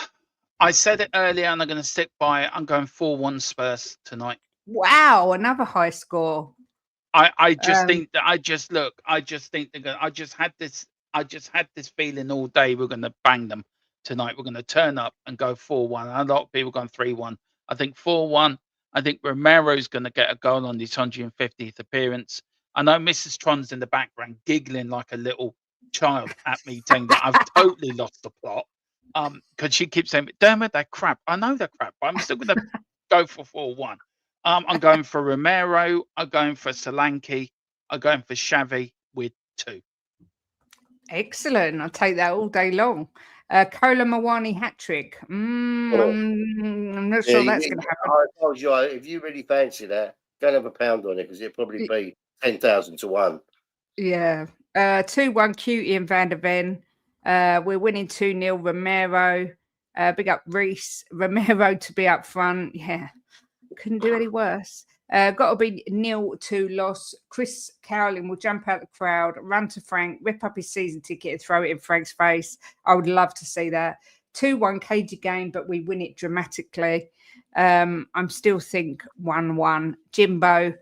[SPEAKER 3] said it earlier, and I'm going to stick by it. I'm going 4-1 Spurs tonight.
[SPEAKER 1] Wow, another high score.
[SPEAKER 3] I just think that I just had this feeling all day we're going to bang them tonight. We're going to turn up and go 4-1. A lot of people going 3-1. I think 4-1. I think Romero's going to get a goal on his 150th appearance. I know Mrs. Tron's in the background giggling like a little child at me, saying that I've totally lost the plot. Because she keeps saying, Dermot, they're crap. I know they're crap, but I'm still going to go for 4-1. I'm going for Romero. I'm going for Solanke. I'm going for Xavi with 2.
[SPEAKER 1] Excellent. I'll take that all day long. Kola Mawani hat-trick. I'm not sure that's going to happen.
[SPEAKER 2] I told you, if you really fancy that, don't have a pound on it, because it'll probably be 10,000 to 1.
[SPEAKER 1] Yeah. 2-1 Cutie and Van der Ven. We're winning 2-0 Romero. Big up Reese. Romero to be up front. Yeah. Couldn't do any worse. Got to be 0-2 loss. Chris Cowling will jump out the crowd, run to Frank, rip up his season ticket and throw it in Frank's face. I would love to see that. 2-1 cagey game, but we win it dramatically. I'm still think 1-1. Jimbo.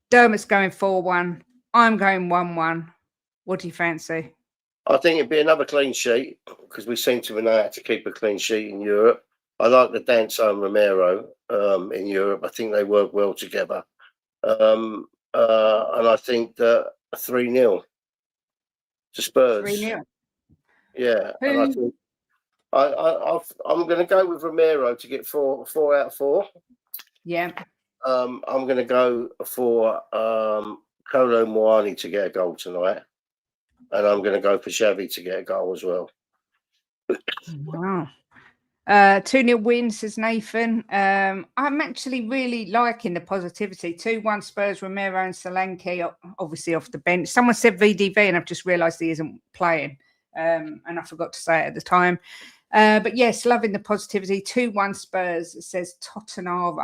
[SPEAKER 1] Dermot's going 4-1. I'm going 1-1. What do you fancy?
[SPEAKER 2] I think it'd be another clean sheet because we seem to know how to keep a clean sheet in Europe. I like the Danso and Romero in Europe. I think they work well together. And I think that 3-0 to Spurs.
[SPEAKER 1] 3-0.
[SPEAKER 2] Yeah, and I think I'm going to go with Romero to get 4 out of 4.
[SPEAKER 1] Yeah.
[SPEAKER 2] I'm going to go for Kolo Muani to get a goal tonight, and I'm going to go for Xavi to get a goal as well.
[SPEAKER 1] Wow. 2-0 win, says Nathan. I'm actually really liking the positivity. 2-1 Spurs, Romero and Solanke, obviously off the bench. Someone said VDV, and I've just realised he isn't playing. And I forgot to say it at the time. But yes, loving the positivity. 2-1 Spurs, it says Tottenham.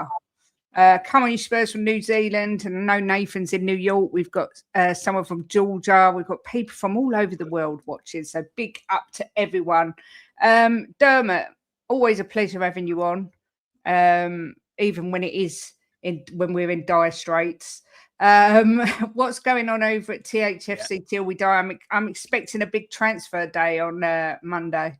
[SPEAKER 1] Come on, you Spurs from New Zealand. And I know Nathan's in New York. We've got someone from Georgia. We've got people from all over the world watching. So big up to everyone. Dermot, always a pleasure having you on, even when it is when we're in dire straits. What's going on over at THFC till we die? I'm expecting a big transfer day on Monday.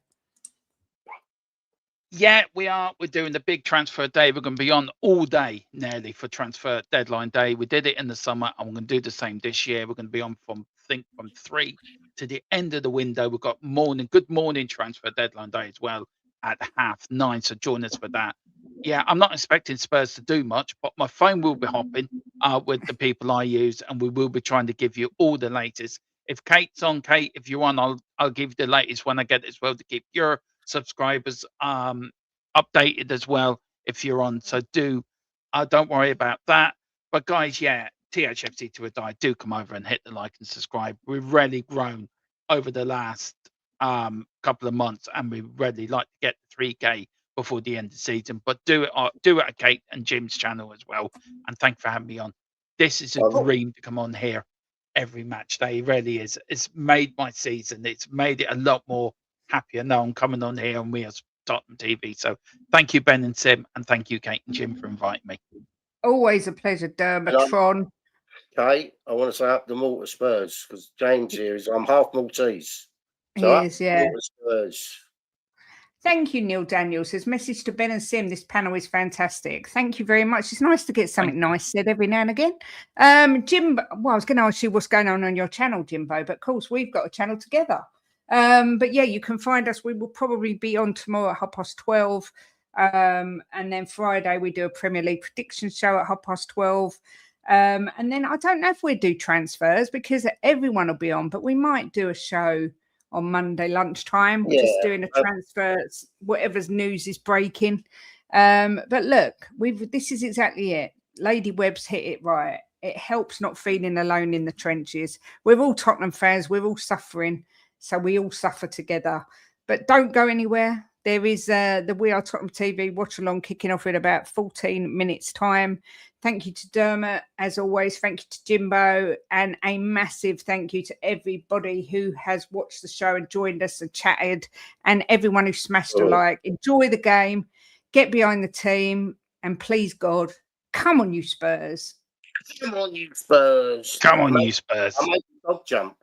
[SPEAKER 3] Yeah, we are. We're doing the big transfer day. We're going to be on all day nearly for transfer deadline day. We did it in the summer, and we're going to do the same this year. We're going to be on from 3 to the end of the window. We've got good morning transfer deadline day as well at 9:30. So join us for that. Yeah, I'm not expecting Spurs to do much, but my phone will be hopping with the people I use, and we will be trying to give you all the latest. If Kate's on, Kate, if you want, I'll give you the latest when I get it as well to keep your subscribers updated as well if you're on. So don't worry about that. But guys, yeah, THFC to a die. Do come over and hit the like and subscribe. We've really grown over the last couple of months, and we really like to get 3K before the end of the season. But do it at Kate and Jim's channel as well. And thank you for having me on. This is a dream to come on here every match day. It really is. It's made my season. It's made it a lot more happier now I'm coming on here on WeAreTottenham TV. So thank you, Ben and Sim, and thank you, Kate and Jim, for inviting me.
[SPEAKER 1] Always a pleasure, Dermatron.
[SPEAKER 2] Kate, I want to say up the Malta Spurs because James here I'm half Maltese.
[SPEAKER 1] So he is, yeah.
[SPEAKER 2] Spurs.
[SPEAKER 1] Thank you, Neil Daniels. Says message to Ben and Sim. This panel is fantastic. Thank you very much. It's nice to get something nice said every now and again. Jimbo, well, I was going to ask you what's going on your channel, Jimbo, but of course we've got a channel together. But yeah, you can find us. We will probably be on tomorrow at 12:30. And then Friday we do a Premier League prediction show at 12:30. And then I don't know if we'll do transfers because everyone will be on, but we might do a show on Monday lunchtime. We're just doing a transfer, whatever's news is breaking. But look, this is exactly it. Lady Webb's hit it right. It helps not feeling alone in the trenches. We're all Tottenham fans. We're all suffering. So we all suffer together. But don't go anywhere. There is the We Are Tottenham TV watch along kicking off in about 14 minutes time. Thank you to Dermot, as always. Thank you to Jimbo, and a massive thank you to everybody who has watched the show and joined us and chatted, and everyone who smashed a like. Enjoy the game, get behind the team, and please God, come on, you Spurs.
[SPEAKER 2] Come on, you Spurs.
[SPEAKER 3] Come on, you Spurs.
[SPEAKER 2] I made the dog jump.